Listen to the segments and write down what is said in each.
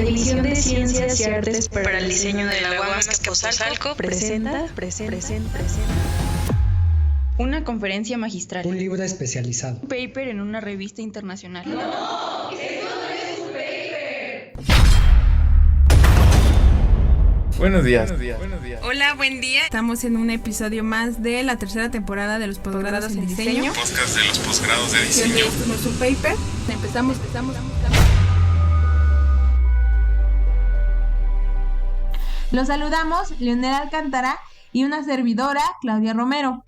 División de Ciencias y Artes para el Diseño de la UAM Azcapotzalco presenta una conferencia magistral, un libro especializado, un paper en una revista internacional. ¡No! ¡Eso no es un paper! Buenos días. Hola, buen día. Estamos en un episodio más de la tercera temporada de los posgrados en diseño. Podcast de los posgrados de diseño. Esto no es un paper. Empezamos. Los saludamos, Leonel Alcántara y una servidora, Claudia Romero.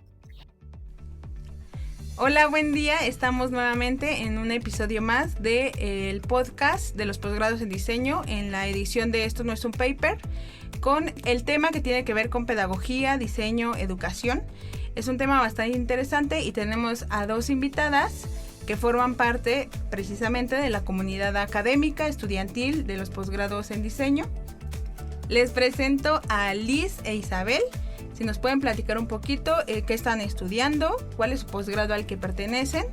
Hola, buen día. Estamos nuevamente en un episodio más del podcast de los posgrados en diseño en la edición de Esto no es un paper, con el tema que tiene que ver con pedagogía, diseño, educación. Es un tema bastante interesante y tenemos a dos invitadas que forman parte precisamente de la comunidad académica estudiantil de los posgrados en diseño. Les presento a Liz e Isabel. Si nos pueden platicar un poquito qué están estudiando, cuál es su posgrado al que pertenecen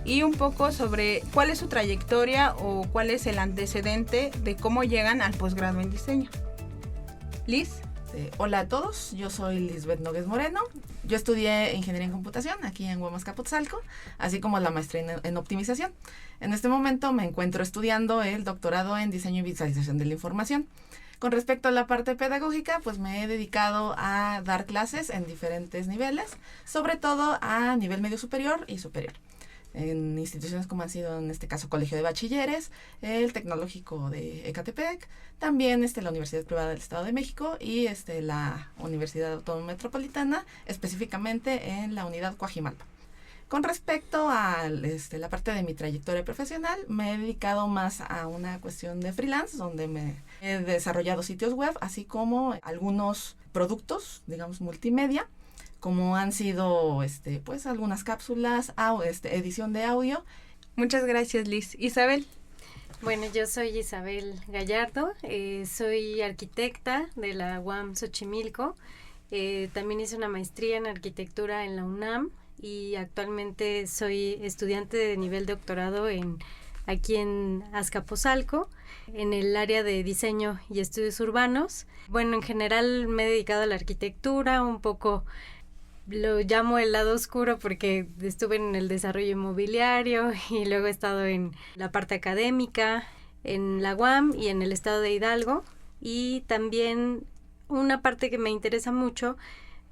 y un poco sobre cuál es su trayectoria o cuál es el antecedente de cómo llegan al posgrado en diseño. Liz. Hola a todos, yo soy Lisbeth Nogues Moreno. Yo estudié Ingeniería en Computación aquí en UAM Azcapotzalco, así como la maestría en Optimización. En este momento me encuentro estudiando el doctorado en Diseño y Visualización de la Información. Con respecto a la parte pedagógica, pues me he dedicado a dar clases en diferentes niveles, sobre todo a nivel medio superior y superior. En instituciones como han sido en este caso Colegio de Bachilleres, el Tecnológico de Ecatepec, también la Universidad Privada del Estado de México y la Universidad Autónoma Metropolitana, específicamente en la unidad Coajimalpa. Con respecto a la parte de mi trayectoria profesional, me he dedicado más a una cuestión de freelance, donde me he desarrollado sitios web, así como algunos productos, digamos, multimedia, como han sido pues algunas cápsulas, edición de audio. Muchas gracias, Liz. Isabel. Bueno, yo soy Isabel Gallardo, soy arquitecta de la UAM Xochimilco, también hice una maestría en arquitectura en la UNAM y actualmente soy estudiante de nivel doctorado aquí en Azcapotzalco, en el área de diseño y estudios urbanos. Bueno, en general me he dedicado a la arquitectura, un poco lo llamo el lado oscuro porque estuve en el desarrollo inmobiliario y luego he estado en la parte académica, en la UAM y en el estado de Hidalgo. Y también una parte que me interesa mucho,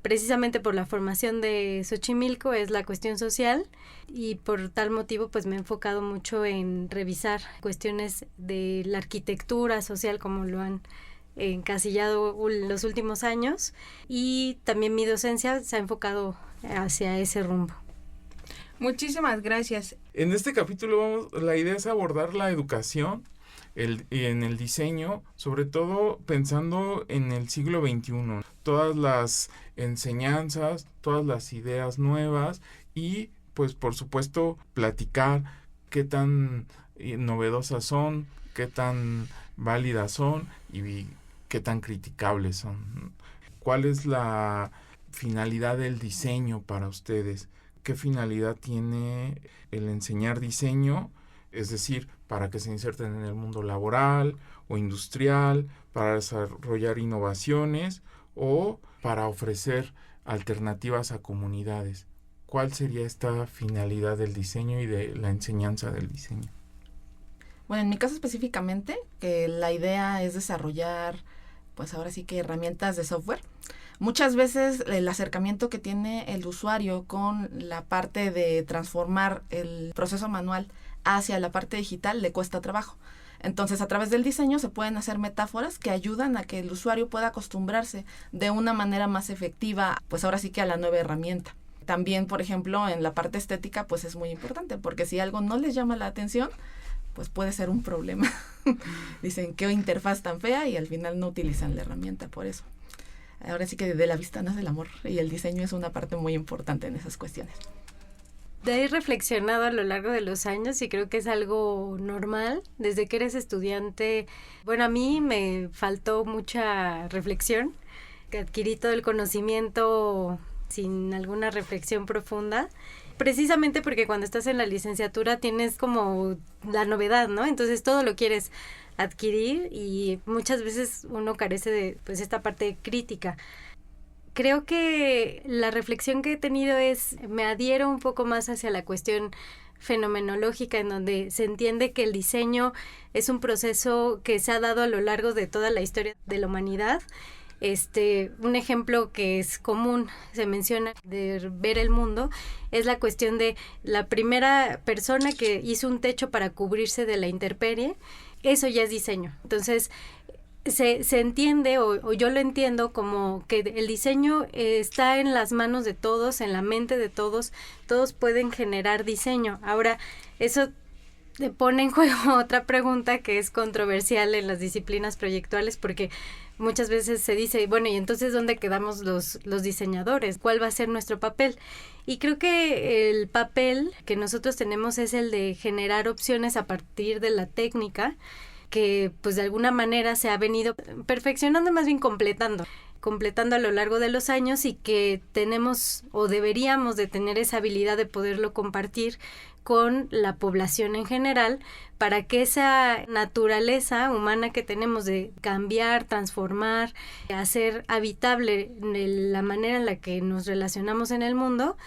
precisamente por la formación de Xochimilco, es la cuestión social y por tal motivo pues me he enfocado mucho en revisar cuestiones de la arquitectura social como lo han encasillado los últimos años, y también mi docencia se ha enfocado hacia ese rumbo. Muchísimas gracias. En este capítulo la idea es abordar la educación en el diseño, sobre todo pensando en el siglo XXI. Todas las enseñanzas, todas las ideas nuevas y pues por supuesto platicar qué tan novedosas son, qué tan válidas son y qué tan criticables son. ¿Cuál es la finalidad del diseño para ustedes? ¿Qué finalidad tiene el enseñar diseño? Es decir, para que se inserten en el mundo laboral o industrial, para desarrollar innovaciones o para ofrecer alternativas a comunidades. ¿Cuál sería esta finalidad del diseño y de la enseñanza del diseño? Bueno, en mi caso específicamente, que la idea es desarrollar, pues ahora sí que herramientas de software. Muchas veces el acercamiento que tiene el usuario con la parte de transformar el proceso manual hacia la parte digital le cuesta trabajo. Entonces, a través del diseño se pueden hacer metáforas que ayudan a que el usuario pueda acostumbrarse de una manera más efectiva, pues ahora sí que a la nueva herramienta. También, por ejemplo, en la parte estética, pues es muy importante, porque si algo no les llama la atención, pues puede ser un problema. Dicen, qué interfaz tan fea, y al final no utilizan la herramienta por eso. Ahora sí que de la vista nace el amor, y el diseño es una parte muy importante en esas cuestiones. He reflexionado a lo largo de los años y creo que es algo normal. Desde que eres estudiante, bueno, a mí me faltó mucha reflexión, que adquirí todo el conocimiento sin alguna reflexión profunda. Precisamente porque cuando estás en la licenciatura tienes como la novedad, ¿no? Entonces todo lo quieres adquirir y muchas veces uno carece de pues esta parte crítica. Creo que la reflexión que he tenido me adhiero un poco más hacia la cuestión fenomenológica, en donde se entiende que el diseño es un proceso que se ha dado a lo largo de toda la historia de la humanidad. Un ejemplo que es común, se menciona, de ver el mundo, es la cuestión de la primera persona que hizo un techo para cubrirse de la intemperie. Eso ya es diseño. Entonces, se entiende, o yo lo entiendo como que el diseño está en las manos de todos, en la mente de todos pueden generar diseño. Ahora, eso pone en juego otra pregunta que es controversial en las disciplinas proyectuales, porque muchas veces se dice, bueno, ¿y entonces dónde quedamos los diseñadores? ¿Cuál va a ser nuestro papel? Y creo que el papel que nosotros tenemos es el de generar opciones a partir de la técnica, que pues de alguna manera se ha venido perfeccionando, más bien completando a lo largo de los años, y que tenemos o deberíamos de tener esa habilidad de poderlo compartir con la población en general, para que esa naturaleza humana que tenemos de cambiar, transformar, hacer habitable la manera en la que nos relacionamos en el mundo,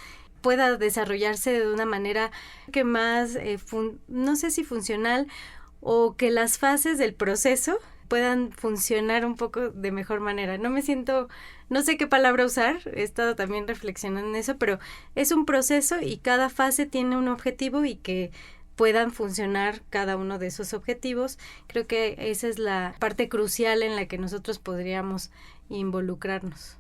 pueda desarrollarse de una manera que más, no sé si funcional, o que las fases del proceso puedan funcionar un poco de mejor manera. No sé qué palabra usar, he estado también reflexionando en eso, pero es un proceso y cada fase tiene un objetivo, y que puedan funcionar cada uno de esos objetivos. Creo que esa es la parte crucial en la que nosotros podríamos involucrarnos.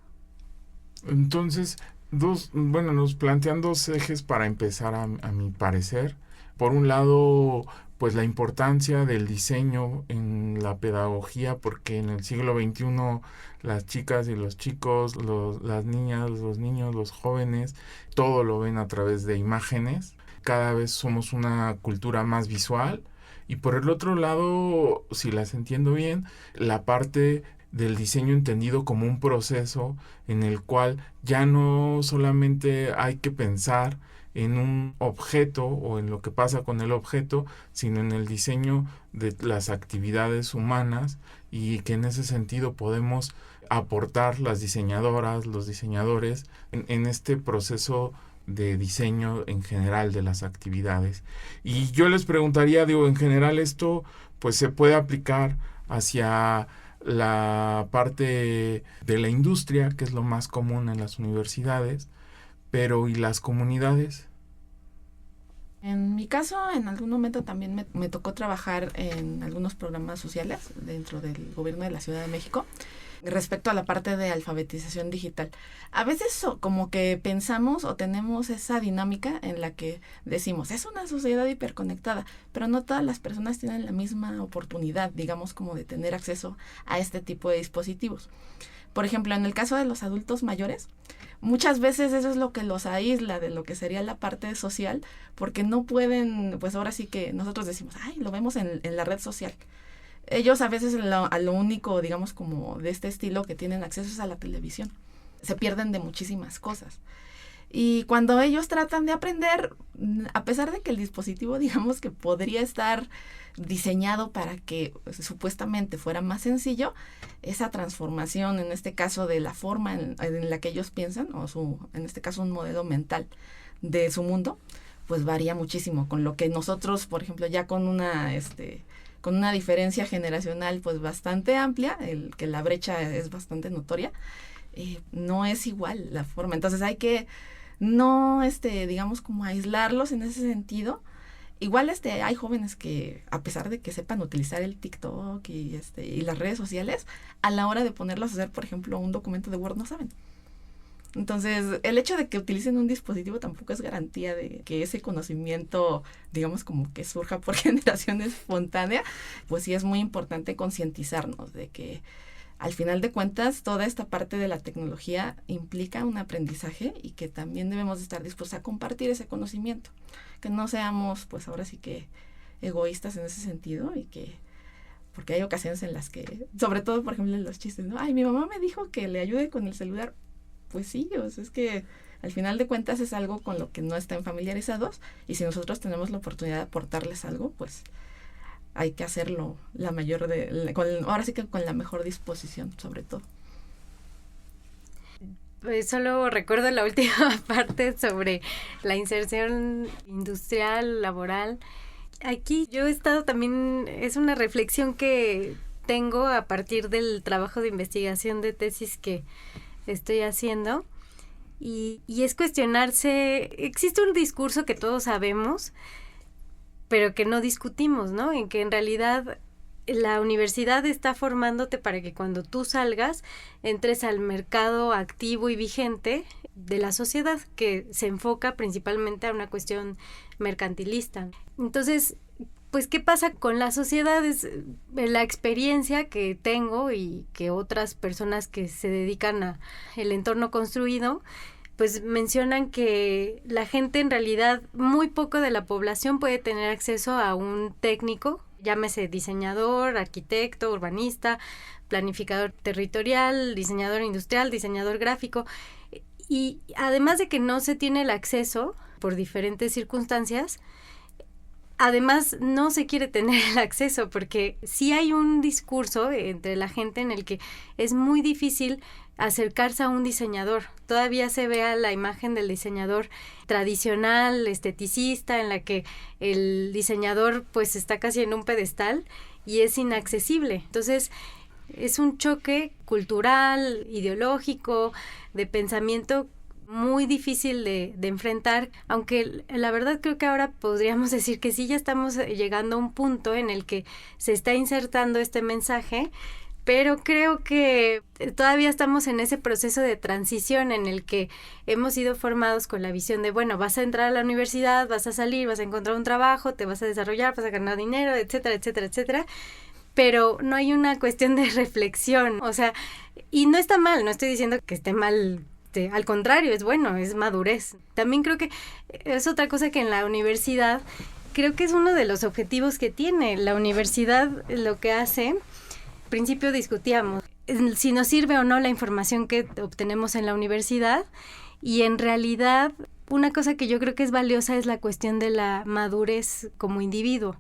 Entonces, nos plantean dos ejes para empezar, a mi parecer. Por un lado, pues la importancia del diseño en la pedagogía, porque en el siglo XXI las chicas y los chicos, las niñas, los niños, los jóvenes, todo lo ven a través de imágenes. Cada vez somos una cultura más visual. Y por el otro lado, si las entiendo bien, la parte del diseño entendido como un proceso en el cual ya no solamente hay que pensar en un objeto o en lo que pasa con el objeto, sino en el diseño de las actividades humanas, y que en ese sentido podemos aportar las diseñadoras, los diseñadores en este proceso de diseño en general de las actividades. Y yo les preguntaría, en general esto pues se puede aplicar hacia la parte de la industria, que es lo más común en las universidades, pero ¿y las comunidades? En mi caso, en algún momento también me tocó trabajar en algunos programas sociales dentro del gobierno de la Ciudad de México respecto a la parte de alfabetización digital. A veces como que pensamos o tenemos esa dinámica en la que decimos, es una sociedad hiperconectada, pero no todas las personas tienen la misma oportunidad, digamos, como de tener acceso a este tipo de dispositivos. Por ejemplo, en el caso de los adultos mayores, muchas veces eso es lo que los aísla de lo que sería la parte social, porque no pueden, pues ahora sí que nosotros decimos, lo vemos en la red social. Ellos a veces a lo único, digamos, como de este estilo que tienen acceso es a la televisión. Se pierden de muchísimas cosas. Y cuando ellos tratan de aprender, a pesar de que el dispositivo, digamos, que podría estar diseñado para que supuestamente fuera más sencillo, esa transformación, en este caso de la forma en la que ellos piensan, o en este caso un modelo mental de su mundo, pues varía muchísimo con lo que nosotros, por ejemplo, ya con una diferencia generacional pues bastante amplia, que la brecha es bastante notoria, no es igual la forma. Entonces hay que no, digamos, como aislarlos en ese sentido. Igual hay jóvenes que, a pesar de que sepan utilizar el TikTok y las redes sociales, a la hora de ponerlos a hacer, por ejemplo, un documento de Word, no saben. Entonces, el hecho de que utilicen un dispositivo tampoco es garantía de que ese conocimiento, digamos, como que surja por generación espontánea. Pues sí es muy importante concientizarnos de que al final de cuentas toda esta parte de la tecnología implica un aprendizaje, y que también debemos estar dispuestos a compartir ese conocimiento. Que no seamos, pues ahora sí que egoístas en ese sentido, porque hay ocasiones en las que, sobre todo por ejemplo en los chistes, ¿no? Mi mamá me dijo que le ayude con el celular. Pues sí, es que al final de cuentas es algo con lo que no están familiarizados, y si nosotros tenemos la oportunidad de aportarles algo, pues hay que hacerlo ahora sí que con la mejor disposición, sobre todo. Pues solo recuerdo la última parte sobre la inserción industrial, laboral. Aquí yo he estado también, es una reflexión que tengo a partir del trabajo de investigación de tesis que estoy haciendo, y es cuestionarse, existe un discurso que todos sabemos, pero que no discutimos, ¿no? En que en realidad la universidad está formándote para que cuando tú salgas entres al mercado activo y vigente de la sociedad, que se enfoca principalmente a una cuestión mercantilista. Entonces, pues, ¿qué pasa con la sociedad? Es la experiencia que tengo y que otras personas que se dedican a el entorno construido, pues mencionan que la gente, en realidad, muy poco de la población puede tener acceso a un técnico, llámese diseñador, arquitecto, urbanista, planificador territorial, diseñador industrial, diseñador gráfico. Y además de que no se tiene el acceso por diferentes circunstancias, además no se quiere tener el acceso, porque sí hay un discurso entre la gente en el que es muy difícil acercarse a un diseñador. Todavía se ve a la imagen del diseñador tradicional, esteticista, en la que el diseñador pues está casi en un pedestal y es inaccesible. Entonces es un choque cultural, ideológico, de pensamiento muy difícil de enfrentar, aunque la verdad creo que ahora podríamos decir que sí, ya estamos llegando a un punto en el que se está insertando este mensaje, pero creo que todavía estamos en ese proceso de transición en el que hemos sido formados con la visión de, bueno, vas a entrar a la universidad, vas a salir, vas a encontrar un trabajo, te vas a desarrollar, vas a ganar dinero, etcétera, etcétera, etcétera, pero no hay una cuestión de reflexión, o sea, y no está mal, no estoy diciendo que esté mal, al contrario, es bueno, es madurez. También creo que es otra cosa que en la universidad, creo que es uno de los objetivos que tiene la universidad, lo que hace. Al principio discutíamos si nos sirve o no la información que obtenemos en la universidad, y en realidad una cosa que yo creo que es valiosa es la cuestión de la madurez como individuo.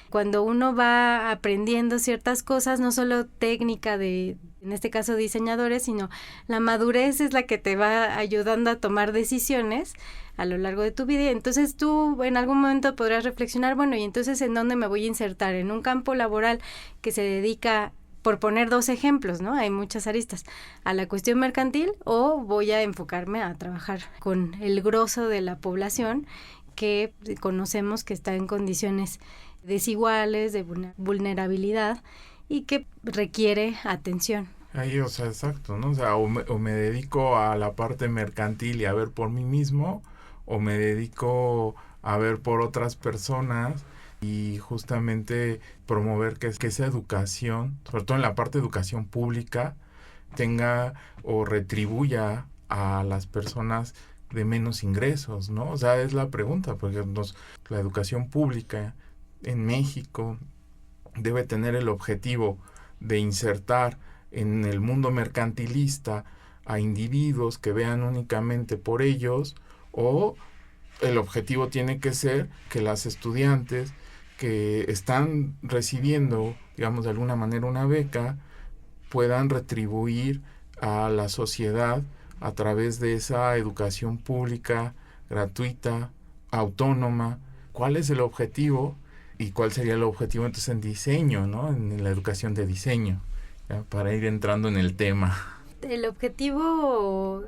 Cuando uno va aprendiendo ciertas cosas, no solo técnica de, en este caso, diseñadores, sino la madurez es la que te va ayudando a tomar decisiones a lo largo de tu vida. Y entonces tú en algún momento podrás reflexionar, bueno, ¿y entonces en dónde me voy a insertar? ¿En un campo laboral que se dedica, por poner dos ejemplos, ¿no? Hay muchas aristas, a la cuestión mercantil, o voy a enfocarme a trabajar con el grosso de la población que conocemos que está en condiciones desiguales, de vulnerabilidad y que requiere atención? Ahí, o sea, exacto, ¿no? O sea, o me dedico a la parte mercantil y a ver por mí mismo, o me dedico a ver por otras personas y justamente promover que esa educación, sobre todo en la parte de educación pública, tenga o retribuya a las personas de menos ingresos, ¿no? O sea, es la pregunta, porque la educación pública en México debe tener el objetivo de insertar en el mundo mercantilista a individuos que vean únicamente por ellos, o el objetivo tiene que ser que las estudiantes que están recibiendo, digamos, de alguna manera una beca, puedan retribuir a la sociedad a través de esa educación pública, gratuita, autónoma. ¿Cuál es el objetivo? ¿Y cuál sería el objetivo entonces en diseño, ¿no? En la educación de diseño, ¿ya? Para ir entrando en el tema. El objetivo,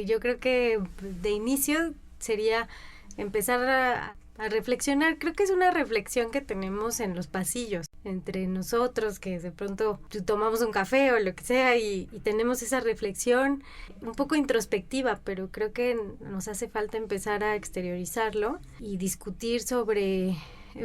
yo creo que de inicio sería empezar a reflexionar. Creo que es una reflexión que tenemos en los pasillos, entre nosotros, que de pronto tomamos un café o lo que sea y tenemos esa reflexión un poco introspectiva, pero creo que nos hace falta empezar a exteriorizarlo y discutir sobre,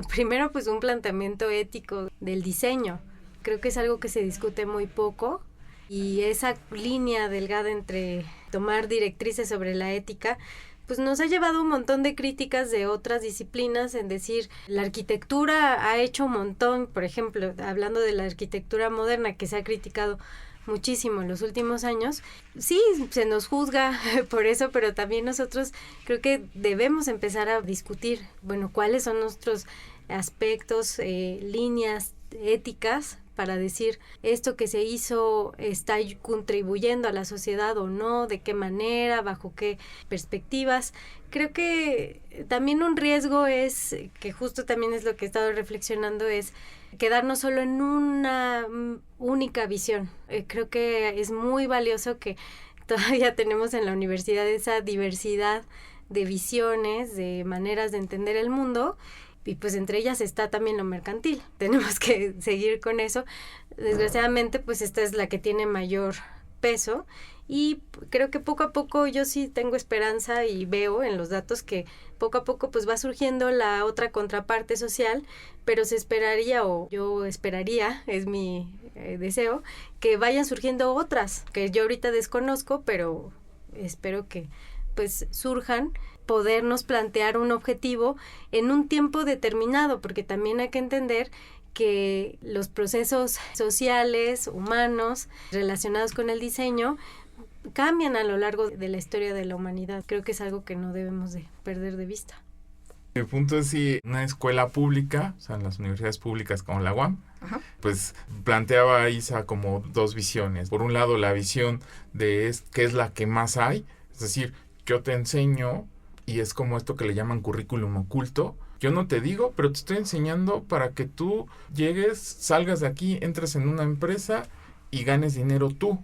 primero, pues un planteamiento ético del diseño. Creo que es algo que se discute muy poco, y esa línea delgada entre tomar directrices sobre la ética pues nos ha llevado un montón de críticas de otras disciplinas, en decir, la arquitectura ha hecho un montón, por ejemplo, hablando de la arquitectura moderna, que se ha criticado muchísimo en los últimos años. Sí, se nos juzga por eso, pero también nosotros creo que debemos empezar a discutir, bueno, cuáles son nuestros aspectos, líneas éticas para decir esto que se hizo está contribuyendo a la sociedad o no, de qué manera, bajo qué perspectivas. Creo que también un riesgo es, que justo también es lo que he estado reflexionando, es quedarnos solo en una única visión. Creo que es muy valioso que todavía tenemos en la universidad esa diversidad de visiones, de maneras de entender el mundo, y pues entre ellas está también lo mercantil. Tenemos que seguir con eso. Desgraciadamente, pues esta es la que tiene mayor peso, y creo que poco a poco yo sí tengo esperanza y veo en los datos que poco a poco pues va surgiendo la otra contraparte social, pero se esperaría, o yo esperaría, es mi deseo, que vayan surgiendo otras que yo ahorita desconozco, pero espero que pues surjan, podernos plantear un objetivo en un tiempo determinado, porque también hay que entender que los procesos sociales, humanos, relacionados con el diseño, cambian a lo largo de la historia de la humanidad. Creo que es algo que no debemos de perder de vista. El punto es si una escuela pública, o sea, en las universidades públicas como la UAM, pues planteaba a Isa como dos visiones. Por un lado, la visión de qué es la que más hay, es decir, yo te enseño, y es como esto que le llaman currículum oculto. Yo no te digo, pero te estoy enseñando para que tú llegues, salgas de aquí, entres en una empresa y ganes dinero tú,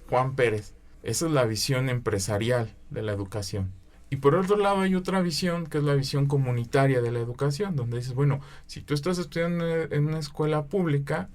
Juan Pérez. Esa es la visión empresarial de la educación. Y por otro lado hay otra visión, que es la visión comunitaria de la educación, donde dices, bueno, si tú estás estudiando en una escuela pública,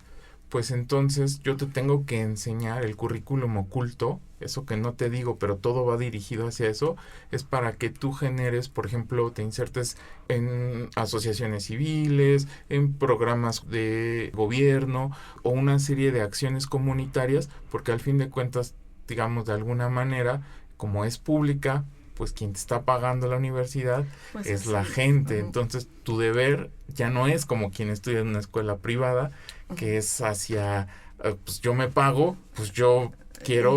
pues entonces yo te tengo que enseñar el currículum oculto, eso que no te digo, pero todo va dirigido hacia eso, es para que tú generes, por ejemplo, te insertes en asociaciones civiles, en programas de gobierno o una serie de acciones comunitarias, porque al fin de cuentas, digamos, de alguna manera, como es pública, pues quien te está pagando la universidad pues es la gente. Entonces tu deber ya no es como quien estudia en una escuela privada, que es hacia, pues yo me pago, pues yo quiero,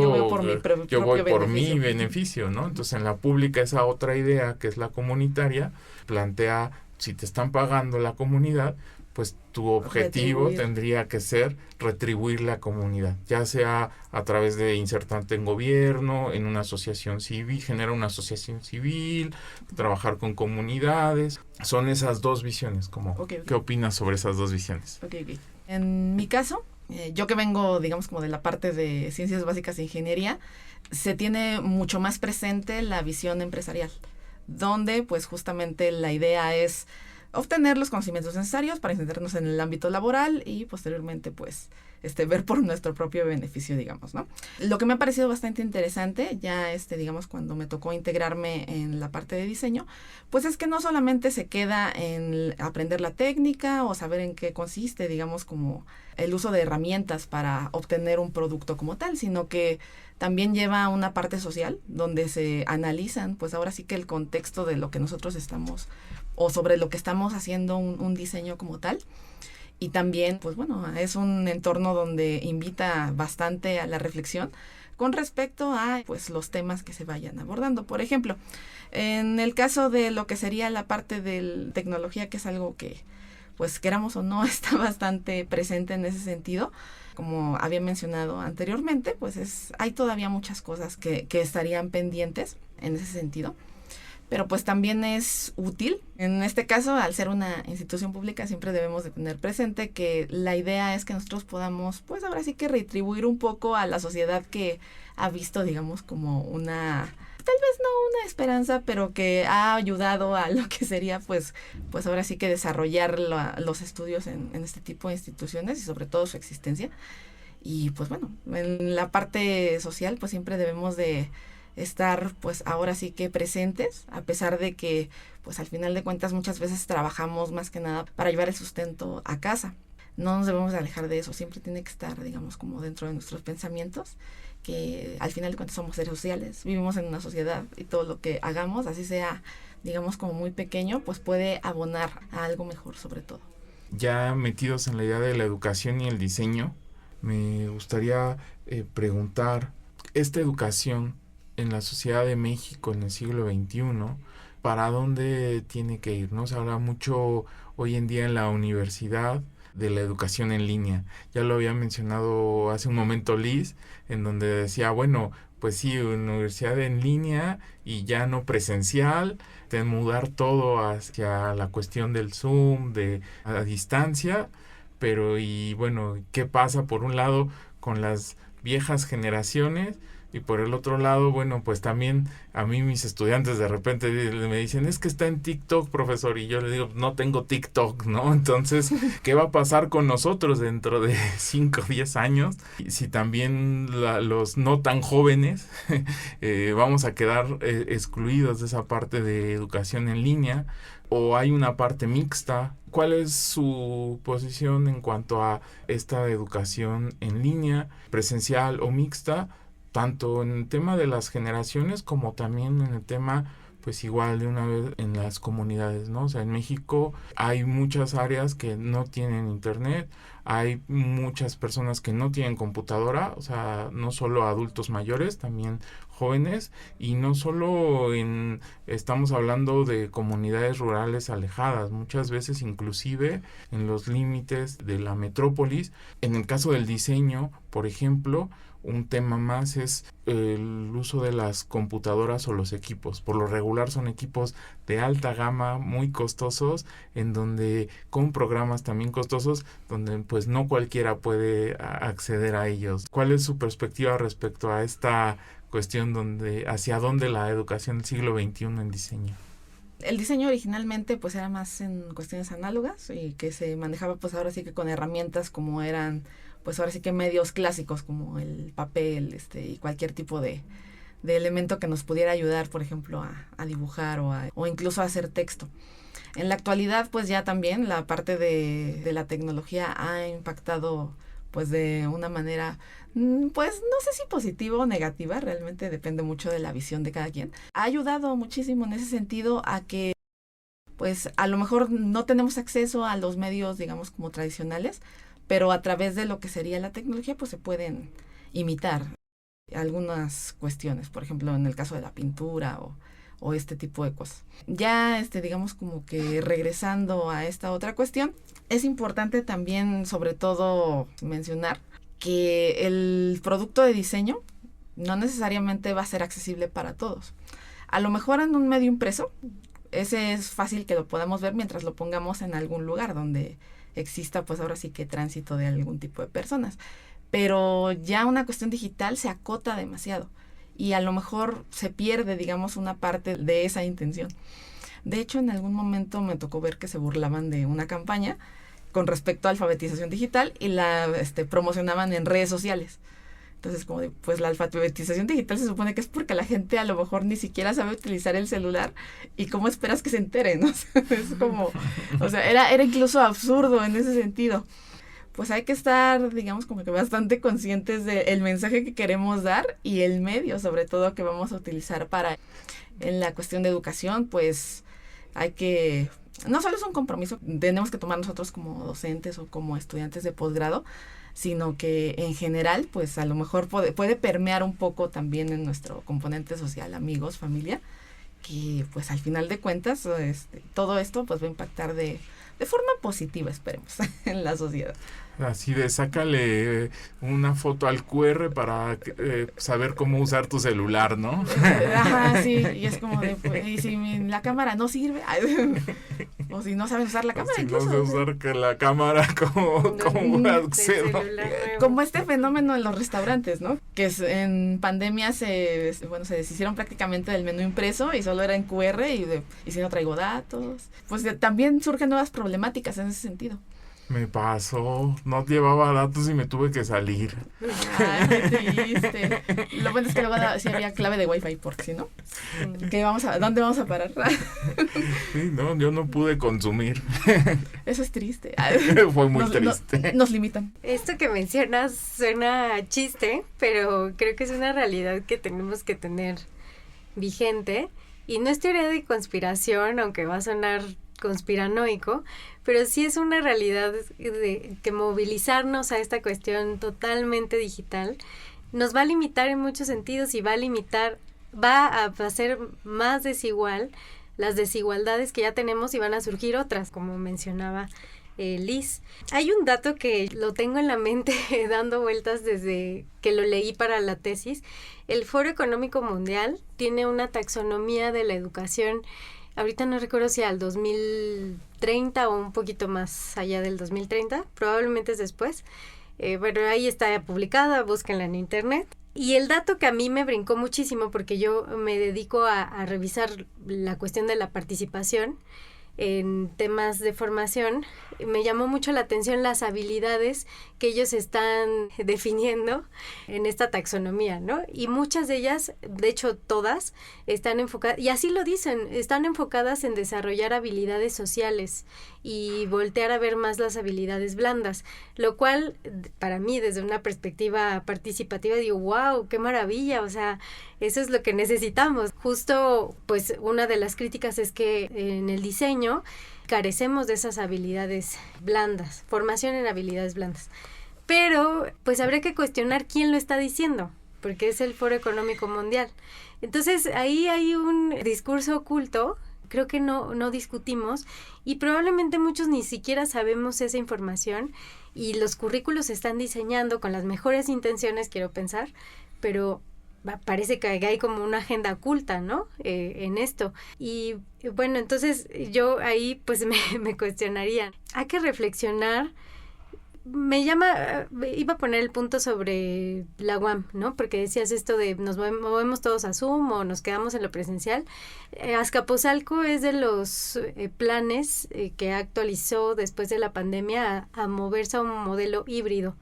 yo voy por mi beneficio, ¿no? Entonces en la pública esa otra idea, que es la comunitaria, plantea, si te están pagando la comunidad, pues tu objetivo tendría que ser retribuir la comunidad, ya sea a través de insertarte en gobierno, en una asociación civil, generar una asociación civil, trabajar con comunidades. Son esas dos visiones. ¿Qué opinas sobre esas dos visiones? En mi caso, yo que vengo, digamos, como de la parte de ciencias básicas e ingeniería, se tiene mucho más presente la visión empresarial, donde pues justamente la idea es obtener los conocimientos necesarios para insertarnos en el ámbito laboral y posteriormente pues ver por nuestro propio beneficio, digamos, ¿no? Lo que me ha parecido bastante interesante, ya digamos, cuando me tocó integrarme en la parte de diseño, pues es que no solamente se queda en aprender la técnica o saber en qué consiste, digamos, como el uso de herramientas para obtener un producto como tal, sino que también lleva una parte social donde se analizan, pues ahora sí que el contexto de lo que nosotros estamos o sobre lo que estamos haciendo un diseño como tal. Y también, pues bueno, es un entorno donde invita bastante a la reflexión con respecto a pues los temas que se vayan abordando. Por ejemplo, en el caso de lo que sería la parte de tecnología, que es algo que, pues queramos o no, está bastante presente en ese sentido. Como había mencionado anteriormente, pues hay todavía muchas cosas que estarían pendientes en ese sentido. Pero pues también es útil. En este caso, al ser una institución pública, siempre debemos de tener presente que la idea es que nosotros podamos, pues ahora sí que retribuir un poco a la sociedad que ha visto, digamos, como una, tal vez no una esperanza, pero que ha ayudado a lo que sería, pues ahora sí que desarrollar los estudios en este tipo de instituciones y sobre todo su existencia. Y pues bueno, en la parte social, pues siempre debemos de estar pues ahora sí que presentes, a pesar de que pues al final de cuentas muchas veces trabajamos más que nada para llevar el sustento a casa. No nos debemos de alejar de eso, siempre tiene que estar, digamos, como dentro de nuestros pensamientos, que al final de cuentas somos seres sociales, vivimos en una sociedad y todo lo que hagamos, así sea, digamos, como muy pequeño, pues puede abonar a algo mejor sobre todo. Ya metidos en la idea de la educación y el diseño, me gustaría preguntar, esta educación en la sociedad de México en el siglo XXI, ¿para dónde tiene que ir? ¿No? Se habla mucho hoy en día en la universidad de la educación en línea. Ya lo había mencionado hace un momento Liz, en donde decía, bueno, pues sí, universidad en línea y ya no presencial, de mudar todo hacia la cuestión del Zoom, de a distancia, pero y bueno, ¿qué pasa por un lado con las viejas generaciones? Y por el otro lado, bueno, pues también a mí mis estudiantes de repente me dicen, es que está en TikTok, profesor, y yo les digo, no tengo TikTok, ¿no? Entonces, ¿qué va a pasar con nosotros dentro de 5 o 10 años? Si también los no tan jóvenes vamos a quedar excluidos de esa parte de educación en línea, o hay una parte mixta. ¿Cuál es su posición en cuanto a esta educación en línea, presencial o mixta? Tanto en el tema de las generaciones como también en el tema, pues igual de una vez en las comunidades, ¿no? O sea, en México hay muchas áreas que no tienen internet, hay muchas personas que no tienen computadora, o sea, no solo adultos mayores, también jóvenes, y no solo estamos hablando de comunidades rurales alejadas, muchas veces inclusive en los límites de la metrópolis. En el caso del diseño, por ejemplo, un tema más es el uso de las computadoras o los equipos. Por lo regular son equipos de alta gama, muy costosos, en donde con programas también costosos, donde pues no cualquiera puede acceder a ellos. ¿Cuál es su perspectiva respecto a esta cuestión hacia dónde la educación del siglo XXI en diseño? El diseño originalmente pues era más en cuestiones análogas y que se manejaba pues ahora sí que con herramientas como eran pues ahora sí que medios clásicos como el papel y cualquier tipo de elemento que nos pudiera ayudar, por ejemplo, a dibujar o incluso a hacer texto. En la actualidad pues ya también la parte de la tecnología ha impactado pues de una manera, pues no sé si positiva o negativa, realmente depende mucho de la visión de cada quien. Ha ayudado muchísimo en ese sentido a que pues a lo mejor no tenemos acceso a los medios, digamos, como tradicionales, pero a través de lo que sería la tecnología pues se pueden imitar algunas cuestiones, por ejemplo en el caso de la pintura o este tipo de cosas. Ya digamos como que regresando a esta otra cuestión, es importante también sobre todo mencionar que el producto de diseño no necesariamente va a ser accesible para todos. A lo mejor en un medio impreso, ese es fácil que lo podamos ver mientras lo pongamos en algún lugar donde exista pues ahora sí que tránsito de algún tipo de personas. Pero ya una cuestión digital se acota demasiado y a lo mejor se pierde, digamos, una parte de esa intención. De hecho, en algún momento me tocó ver que se burlaban de una campaña con respecto a alfabetización digital y la promocionaban en redes sociales. Entonces, como pues la alfabetización digital se supone que es porque la gente a lo mejor ni siquiera sabe utilizar el celular y cómo esperas que se enteren, ¿no? Es como, o sea, era incluso absurdo en ese sentido. Pues hay que estar, digamos, como que bastante conscientes del mensaje que queremos dar y el medio, sobre todo, que vamos a utilizar en la cuestión de educación, pues hay que, no solo es un compromiso, tenemos que tomar nosotros como docentes o como estudiantes de posgrado, sino que en general, pues a lo mejor puede permear un poco también en nuestro componente social, amigos, familia, que pues al final de cuentas todo esto pues va a impactar de forma positiva, esperemos, en la sociedad. Así de sácale una foto al QR para saber cómo usar tu celular, ¿no? Ajá, sí, y es como y si la cámara no sirve, o si no saben usar la cámara, si incluso. no sé usar que la cámara, ¿cómo accedo? Como este fenómeno en los restaurantes, ¿no? Que en pandemia se deshicieron prácticamente del menú impreso y solo era en QR y si no traigo datos. Pues también surgen nuevas problemáticas en ese sentido. Me pasó, no llevaba datos y me tuve que salir. Ay, qué triste. Lo bueno es que luego sí había clave de Wi-Fi, porque si no, ¿dónde vamos a parar? Sí, no, yo no pude consumir. Eso es triste. Fue muy triste. Nos limitan. Esto que mencionas suena chiste, pero creo que es una realidad que tenemos que tener vigente. Y no es teoría de conspiración, aunque va a sonar conspiranoico, pero sí es una realidad que movilizarnos a esta cuestión totalmente digital nos va a limitar en muchos sentidos y va a hacer más desigual las desigualdades que ya tenemos y van a surgir otras, como mencionaba Liz. Hay un dato que lo tengo en la mente dando vueltas desde que lo leí para la tesis. El Foro Económico Mundial tiene una taxonomía de la educación, ahorita no recuerdo si al 2030 o un poquito más allá del 2030, probablemente es después. Bueno, ahí está publicada, búsquenla en internet. Y el dato que a mí me brincó muchísimo, porque yo me dedico a revisar la cuestión de la participación en temas de formación, me llamó mucho la atención las habilidades que ellos están definiendo en esta taxonomía, ¿no? Y muchas de ellas, de hecho todas, están enfocadas, y así lo dicen, están enfocadas en desarrollar habilidades sociales y voltear a ver más las habilidades blandas, lo cual para mí desde una perspectiva participativa digo, wow, qué maravilla, o sea, eso es lo que necesitamos. Justo, pues una de las críticas es que en el diseño carecemos de esas habilidades blandas, formación en habilidades blandas. Pero, pues habría que cuestionar quién lo está diciendo, porque es el Foro Económico Mundial. Entonces, ahí hay un discurso oculto, creo que no discutimos, y probablemente muchos ni siquiera sabemos esa información, y los currículos se están diseñando con las mejores intenciones, quiero pensar, pero parece que hay como una agenda oculta, ¿no? En esto. Y bueno, entonces yo ahí pues me cuestionaría. Hay que reflexionar. Iba a poner el punto sobre la UAM, ¿no? Porque decías esto de nos movemos todos a Zoom o nos quedamos en lo presencial. Azcapotzalco es de los planes que actualizó después de la pandemia a moverse a un modelo híbrido,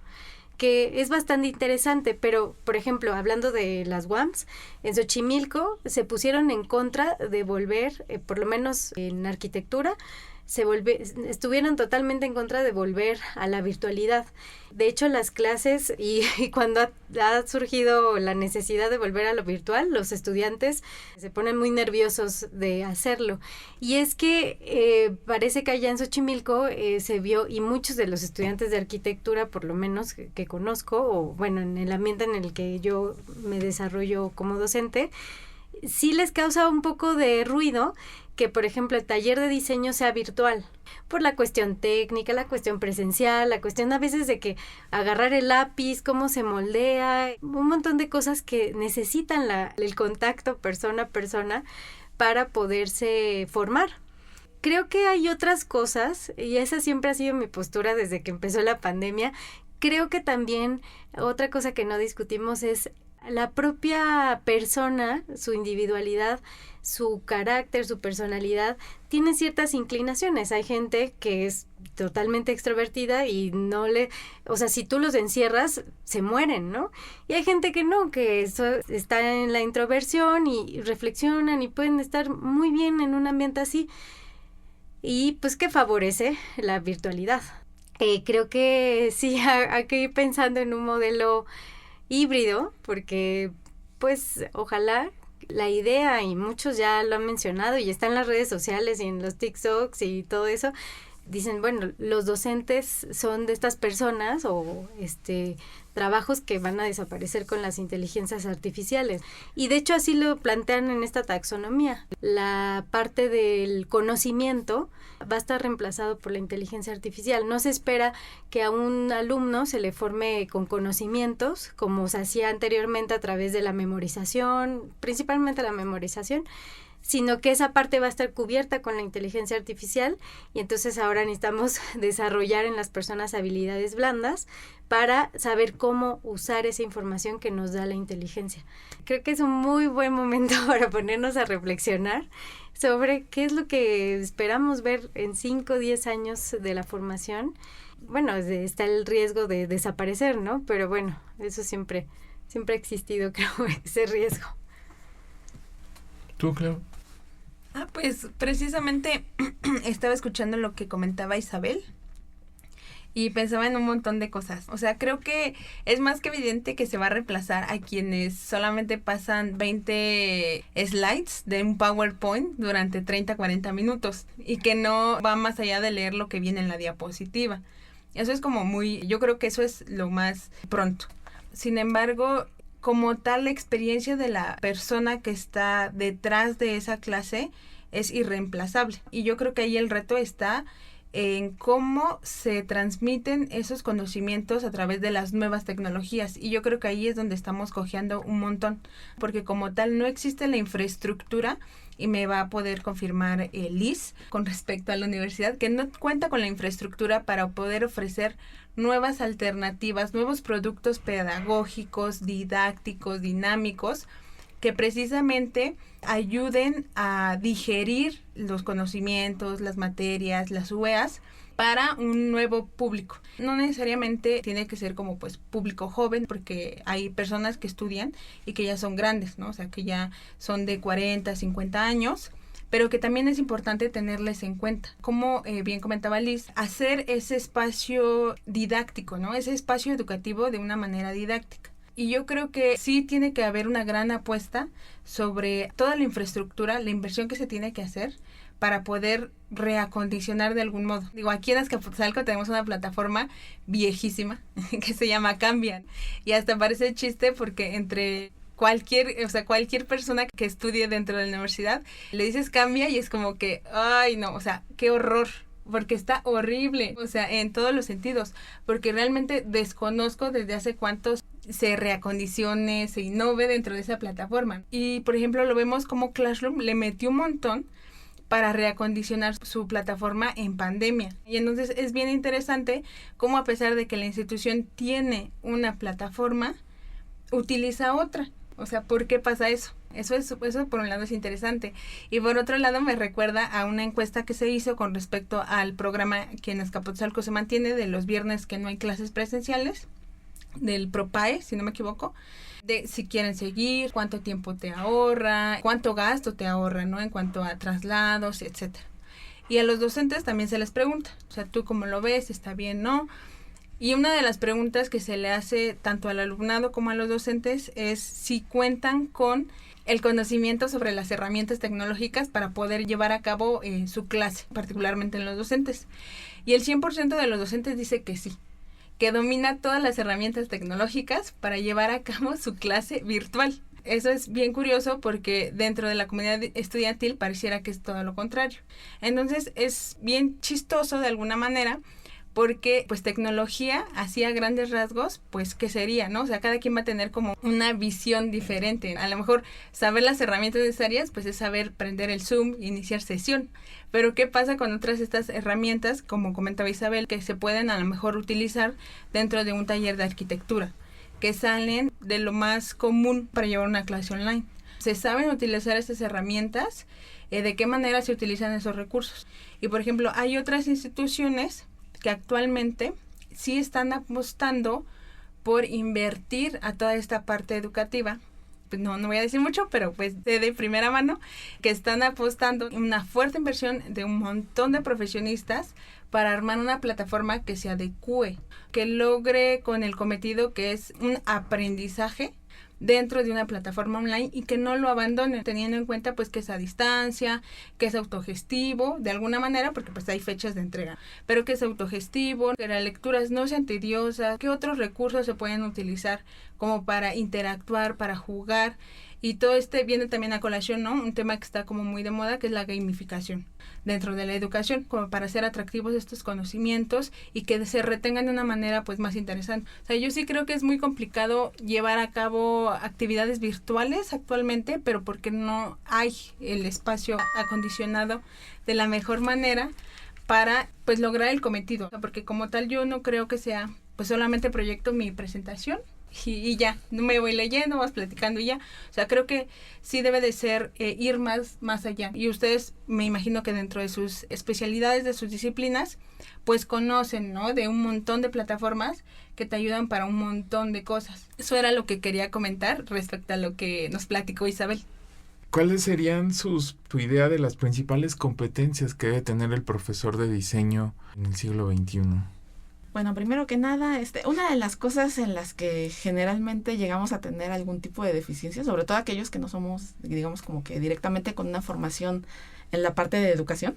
que es bastante interesante, pero, por ejemplo, hablando de las UAMs, en Xochimilco se pusieron en contra de volver, por lo menos en arquitectura, estuvieron totalmente en contra de volver a la virtualidad. De hecho, las clases y cuando ha surgido la necesidad de volver a lo virtual, los estudiantes se ponen muy nerviosos de hacerlo. Y es que parece que allá en Xochimilco se vio, y muchos de los estudiantes de arquitectura, por lo menos que conozco, o bueno, en el ambiente en el que yo me desarrollo como docente, sí les causa un poco de ruido que, por ejemplo, el taller de diseño sea virtual, por la cuestión técnica, la cuestión presencial, la cuestión a veces de que agarrar el lápiz, cómo se moldea, un montón de cosas que necesitan el contacto persona a persona para poderse formar. Creo que hay otras cosas, y esa siempre ha sido mi postura desde que empezó la pandemia. Creo que también otra cosa que no discutimos es la propia persona, su individualidad, su carácter, su personalidad, tiene ciertas inclinaciones. Hay gente que es totalmente extrovertida y o sea, si tú los encierras, se mueren, ¿no? Y hay gente que no, que está en la introversión y reflexionan y pueden estar muy bien en un ambiente así. Y pues que favorece la virtualidad. Creo que sí hay que ir pensando en un modelo híbrido, porque pues ojalá la idea, y muchos ya lo han mencionado y está en las redes sociales y en los TikToks y todo eso, dicen, bueno, los docentes son de estas personas o trabajos que van a desaparecer con las inteligencias artificiales. Y de hecho así lo plantean en esta taxonomía. La parte del conocimiento va a estar reemplazado por la inteligencia artificial. No se espera que a un alumno se le forme con conocimientos, como se hacía anteriormente a través de la memorización, principalmente la memorización, sino que esa parte va a estar cubierta con la inteligencia artificial, y entonces ahora necesitamos desarrollar en las personas habilidades blandas para saber cómo usar esa información que nos da la inteligencia. Creo que es un muy buen momento para ponernos a reflexionar sobre qué es lo que esperamos ver en 5 o 10 años de la formación. Bueno, está el riesgo de desaparecer, ¿no? Pero bueno, eso siempre ha existido, creo, ese riesgo. ¿Tú, Clau? Pues precisamente estaba escuchando lo que comentaba Isabel y pensaba en un montón de cosas. O sea, creo que es más que evidente que se va a reemplazar a quienes solamente pasan 20 slides de un PowerPoint durante 30, 40 minutos y que no va más allá de leer lo que viene en la diapositiva. Eso es como yo creo que eso es lo más pronto. Sin embargo, como tal, la experiencia de la persona que está detrás de esa clase es irreemplazable. Y yo creo que ahí el reto está en cómo se transmiten esos conocimientos a través de las nuevas tecnologías. Y yo creo que ahí es donde estamos cojeando un montón, porque como tal no existe la infraestructura, y me va a poder confirmar Liz con respecto a la universidad, que no cuenta con la infraestructura para poder ofrecer nuevas alternativas, nuevos productos pedagógicos, didácticos, dinámicos, que precisamente ayuden a digerir los conocimientos, las materias, las UEAs para un nuevo público. No necesariamente tiene que ser como pues público joven, porque hay personas que estudian y que ya son grandes, ¿no? O sea, que ya son de 40, 50 años, pero que también es importante tenerles en cuenta. Como bien comentaba Liz, hacer ese espacio didáctico, ¿no? Ese espacio educativo de una manera didáctica. Y yo creo que sí tiene que haber una gran apuesta sobre toda la infraestructura, la inversión que se tiene que hacer para poder reacondicionar de algún modo. Digo, aquí en Azcapotzalco tenemos una plataforma viejísima que se llama Cambian. Y hasta parece chiste porque entre cualquier persona que estudie dentro de la universidad, le dices Cambia y es como que, ay no, o sea, qué horror. Porque está horrible, o sea, en todos los sentidos, porque realmente desconozco desde hace cuántos se reacondicione, se innove dentro de esa plataforma. Y, por ejemplo, lo vemos como Classroom le metió un montón para reacondicionar su plataforma en pandemia. Y entonces es bien interesante cómo, a pesar de que la institución tiene una plataforma, utiliza otra. O sea, ¿por qué pasa eso? Eso por un lado es interesante. Y por otro lado me recuerda a una encuesta que se hizo con respecto al programa que en Azcapotzalco se mantiene de los viernes que no hay clases presenciales, del PROPAE, si no me equivoco, de si quieren seguir, cuánto tiempo te ahorra, cuánto gasto te ahorra, ¿no? En cuanto a traslados, etcétera. Y a los docentes también se les pregunta, o sea, ¿tú cómo lo ves? ¿Está bien, no? Y una de las preguntas que se le hace tanto al alumnado como a los docentes es si cuentan con el conocimiento sobre las herramientas tecnológicas para poder llevar a cabo su clase, particularmente en los docentes. Y el 100% de los docentes dice que sí, que domina todas las herramientas tecnológicas para llevar a cabo su clase virtual. Eso es bien curioso porque dentro de la comunidad estudiantil pareciera que es todo lo contrario. Entonces es bien chistoso de alguna manera, porque pues tecnología, así a grandes rasgos, pues ¿qué sería, no? O sea, cada quien va a tener como una visión diferente. A lo mejor saber las herramientas necesarias, pues es saber prender el Zoom, iniciar sesión. Pero ¿qué pasa con otras estas herramientas, como comentaba Isabel, que se pueden a lo mejor utilizar dentro de un taller de arquitectura, que salen de lo más común para llevar una clase online? Se saben utilizar estas herramientas, de qué manera se utilizan esos recursos. Y por ejemplo, hay otras instituciones que actualmente sí están apostando por invertir a toda esta parte educativa. Pues no voy a decir mucho, pero pues de primera mano, que están apostando una fuerte inversión de un montón de profesionistas para armar una plataforma que se adecue, que logre con el cometido que es un aprendizaje dentro de una plataforma online y que no lo abandonen, teniendo en cuenta pues que es a distancia, que es autogestivo de alguna manera, porque pues hay fechas de entrega, pero que es autogestivo, que las lecturas no sean tediosas, que otros recursos se pueden utilizar como para interactuar, para jugar. Y todo viene también a colación, ¿no? Un tema que está como muy de moda, que es la gamificación dentro de la educación, como para hacer atractivos estos conocimientos y que se retengan de una manera pues más interesante. O sea, yo sí creo que es muy complicado llevar a cabo actividades virtuales actualmente, pero porque no hay el espacio acondicionado de la mejor manera para pues lograr el cometido. O sea, porque como tal yo no creo que sea pues solamente proyecto mi presentación y ya, no me voy leyendo, vas platicando y ya. O sea, creo que sí debe de ser ir más allá. Y ustedes, me imagino que dentro de sus especialidades, de sus disciplinas, pues conocen, ¿no? De un montón de plataformas que te ayudan para un montón de cosas. Eso era lo que quería comentar respecto a lo que nos platicó Isabel. ¿Cuáles serían tu idea de las principales competencias que debe tener el profesor de diseño en el siglo XXI? Bueno, primero que nada, una de las cosas en las que generalmente llegamos a tener algún tipo de deficiencia, sobre todo aquellos que no somos, digamos, como que directamente con una formación en la parte de educación,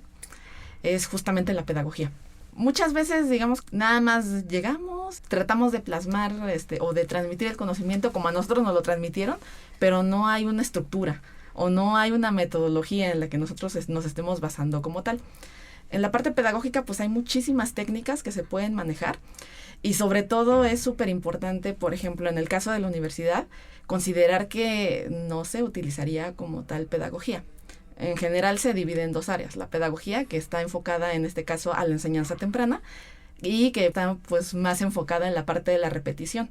es justamente la pedagogía. Muchas veces, digamos, nada más llegamos, tratamos de plasmar o de transmitir el conocimiento como a nosotros nos lo transmitieron, pero no hay una estructura o no hay una metodología en la que nosotros nos estemos basando como tal. En la parte pedagógica, pues hay muchísimas técnicas que se pueden manejar y sobre todo es súper importante, por ejemplo, en el caso de la universidad, considerar que no se utilizaría como tal pedagogía. En general se divide en 2 áreas, la pedagogía, que está enfocada en este caso a la enseñanza temprana y que está pues más enfocada en la parte de la repetición.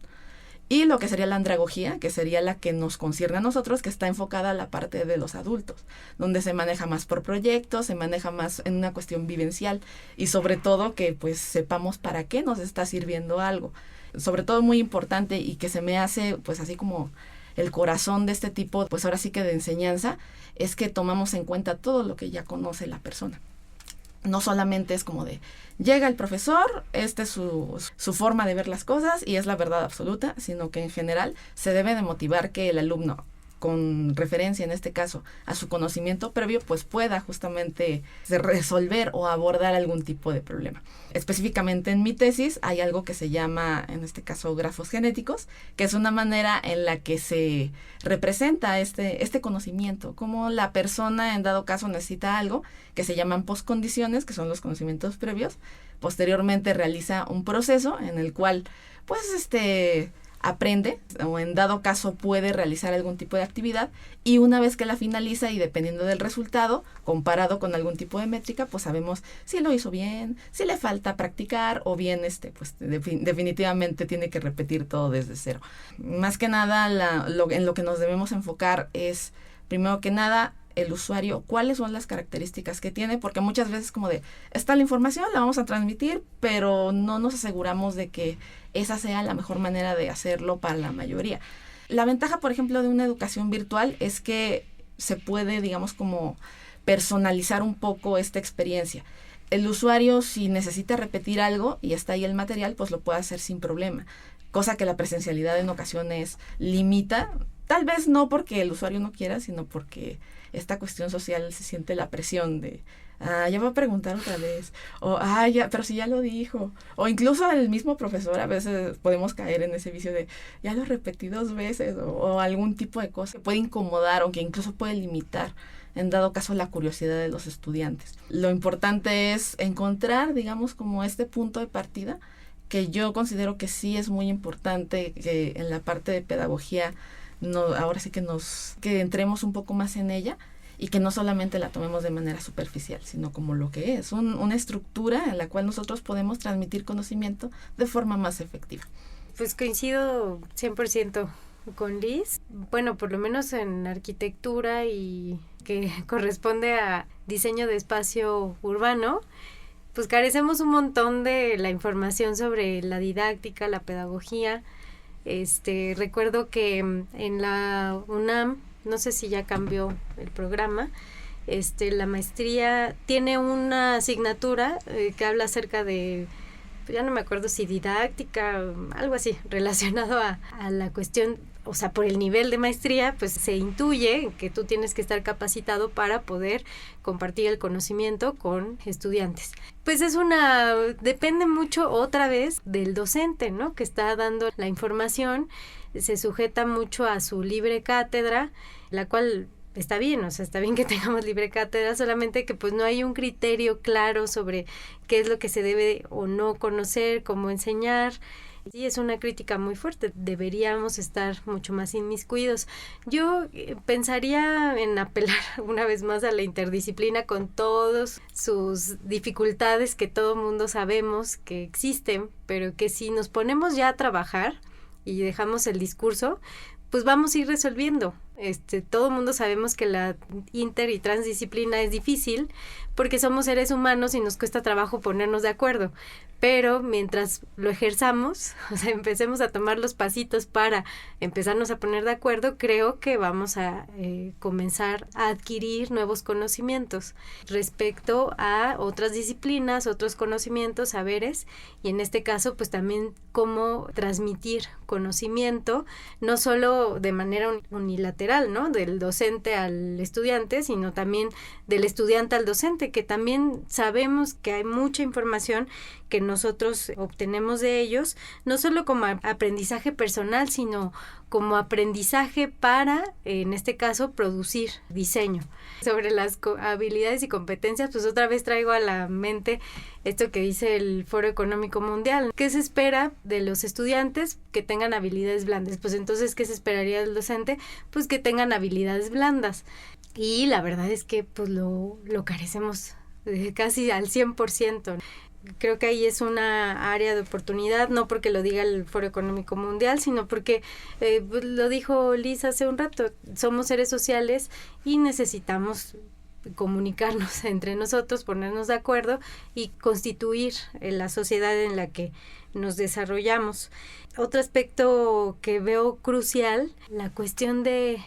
Y lo que sería la andragogía, que sería la que nos concierne a nosotros, que está enfocada a la parte de los adultos, donde se maneja más por proyectos, se maneja más en una cuestión vivencial y sobre todo que pues sepamos para qué nos está sirviendo algo. Sobre todo muy importante y que se me hace pues así como el corazón de este tipo, pues ahora sí que de enseñanza, es que tomamos en cuenta todo lo que ya conoce la persona. No solamente es como de, llega el profesor, esta es su forma de ver las cosas y es la verdad absoluta, sino que en general se debe de motivar que el alumno, con referencia en este caso a su conocimiento previo, pues pueda justamente resolver o abordar algún tipo de problema. Específicamente en mi tesis hay algo que se llama, en este caso, grafos genéticos, que es una manera en la que se representa este conocimiento, como la persona en dado caso necesita algo que se llaman postcondiciones, que son los conocimientos previos, posteriormente realiza un proceso en el cual pues aprende o en dado caso puede realizar algún tipo de actividad y una vez que la finaliza y dependiendo del resultado, comparado con algún tipo de métrica, pues sabemos si lo hizo bien, si le falta practicar o bien pues definitivamente tiene que repetir todo desde cero. Más que nada en lo que nos debemos enfocar es primero que nada el usuario, cuáles son las características que tiene, porque muchas veces como de, está la información, la vamos a transmitir, pero no nos aseguramos de que esa sea la mejor manera de hacerlo para la mayoría. La ventaja, por ejemplo, de una educación virtual es que se puede, digamos, como personalizar un poco esta experiencia. El usuario, si necesita repetir algo y está ahí el material, pues lo puede hacer sin problema, cosa que la presencialidad en ocasiones limita, tal vez no porque el usuario no quiera, sino porque esta cuestión social se siente la presión de, ya va a preguntar otra vez, o, ya, pero si ya lo dijo, o incluso el mismo profesor, a veces podemos caer en ese vicio de, ya lo repetí 2 veces, o algún tipo de cosa que puede incomodar, o que incluso puede limitar, en dado caso, la curiosidad de los estudiantes. Lo importante es encontrar, digamos, como este punto de partida, que yo considero que sí es muy importante que en la parte de pedagogía ahora sí que entremos un poco más en ella y que no solamente la tomemos de manera superficial, sino como lo que es, una estructura en la cual nosotros podemos transmitir conocimiento de forma más efectiva. Pues coincido 100% con Liz. Bueno, por lo menos en arquitectura y que corresponde a diseño de espacio urbano, pues carecemos un montón de la información sobre la didáctica, la pedagogía. Recuerdo que en la UNAM, no sé si ya cambió el programa, la maestría tiene una asignatura que habla acerca de, ya no me acuerdo si didáctica, algo así, relacionado a la cuestión, o sea, por el nivel de maestría, pues se intuye que tú tienes que estar capacitado para poder compartir el conocimiento con estudiantes. Pues depende mucho otra vez del docente, ¿no? Que está dando la información, se sujeta mucho a su libre cátedra, la cual está bien, o sea, está bien que tengamos libre cátedra, solamente que pues no hay un criterio claro sobre qué es lo que se debe o no conocer, cómo enseñar. Sí, es una crítica muy fuerte, deberíamos estar mucho más inmiscuidos. Yo pensaría en apelar una vez más a la interdisciplina con todas sus dificultades que todo mundo sabemos que existen, pero que si nos ponemos ya a trabajar y dejamos el discurso, pues vamos a ir resolviendo. Todo mundo sabemos que la inter y transdisciplina es difícil porque somos seres humanos y nos cuesta trabajo ponernos de acuerdo, pero mientras lo ejerzamos, o sea, empecemos a tomar los pasitos para empezarnos a poner de acuerdo, creo que vamos a comenzar a adquirir nuevos conocimientos respecto a otras disciplinas, otros conocimientos, saberes, y en este caso pues también cómo transmitir conocimiento, no solo solo de manera unilateral, ¿no? Del docente al estudiante, sino también del estudiante al docente, que también sabemos que hay mucha información que nosotros obtenemos de ellos, no solo como aprendizaje personal, sino como aprendizaje para, en este caso, producir diseño. Sobre las habilidades y competencias, pues otra vez traigo a la mente esto que dice el Foro Económico Mundial. ¿Qué se espera de los estudiantes? Que tengan habilidades blandas. Pues entonces, ¿qué se esperaría del docente? Pues que tengan habilidades blandas. Y la verdad es que pues lo carecemos casi al 100%. Creo que ahí es una área de oportunidad, no porque lo diga el Foro Económico Mundial, sino porque lo dijo Liz hace un rato, somos seres sociales y necesitamos comunicarnos entre nosotros, ponernos de acuerdo y constituir la sociedad en la que nos desarrollamos. Otro aspecto que veo crucial, la cuestión de...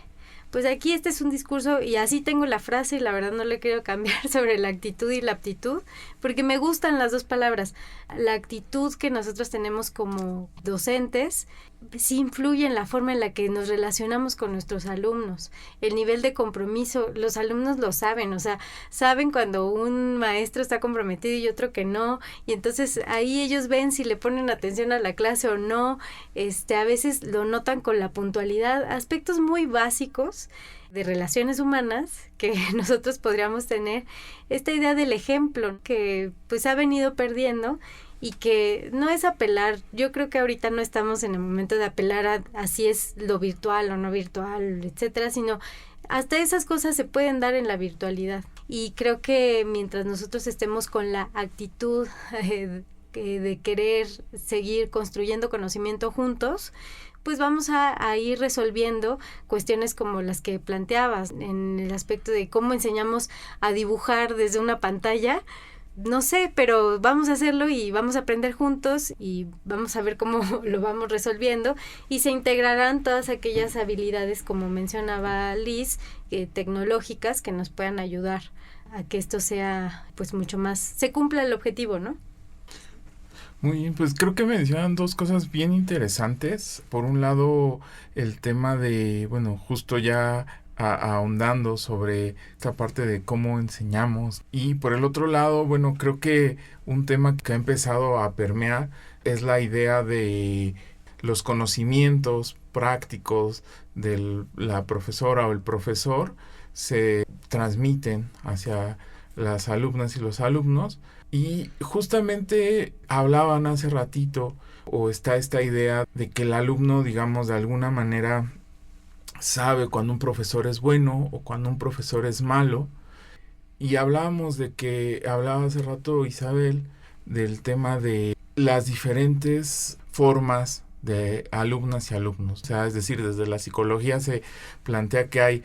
Pues aquí este es un discurso, y así tengo la frase, y la verdad no le quiero cambiar, sobre la actitud y la aptitud, porque me gustan las dos palabras. La actitud que nosotros tenemos como docentes sí influye en la forma en la que nos relacionamos con nuestros alumnos. El nivel de compromiso, los alumnos lo saben, o sea, saben cuando un maestro está comprometido y otro que no, y entonces ahí ellos ven si le ponen atención a la clase o no. A veces lo notan con la puntualidad, aspectos muy básicos de relaciones humanas que nosotros podríamos tener. Esta idea del ejemplo que pues ha venido perdiendo, y que no es apelar, yo creo que ahorita no estamos en el momento de apelar a si es lo virtual o no virtual, etcétera, sino hasta esas cosas se pueden dar en la virtualidad. Y creo que mientras nosotros estemos con la actitud de querer seguir construyendo conocimiento juntos, pues vamos a ir resolviendo cuestiones como las que planteabas en el aspecto de cómo enseñamos a dibujar desde una pantalla. No sé, pero vamos a hacerlo y vamos a aprender juntos y vamos a ver cómo lo vamos resolviendo, y se integrarán todas aquellas habilidades, como mencionaba Liz, tecnológicas, que nos puedan ayudar a que esto sea pues mucho más, se cumpla el objetivo, ¿no? Muy bien, pues creo que mencionan dos cosas bien interesantes. Por un lado, el tema de, bueno, justo ya ahondando sobre esta parte de cómo enseñamos, y por el otro lado, bueno, creo que un tema que ha empezado a permear es la idea de los conocimientos prácticos de la profesora o el profesor se transmiten hacia las alumnas y los alumnos. Y justamente hablaban hace ratito, o está esta idea de que el alumno, digamos, de alguna manera sabe cuando un profesor es bueno o cuando un profesor es malo. Y hablábamos de que, hablaba hace rato Isabel, del tema de las diferentes formas de alumnas y alumnos. O sea, es decir, desde la psicología se plantea que hay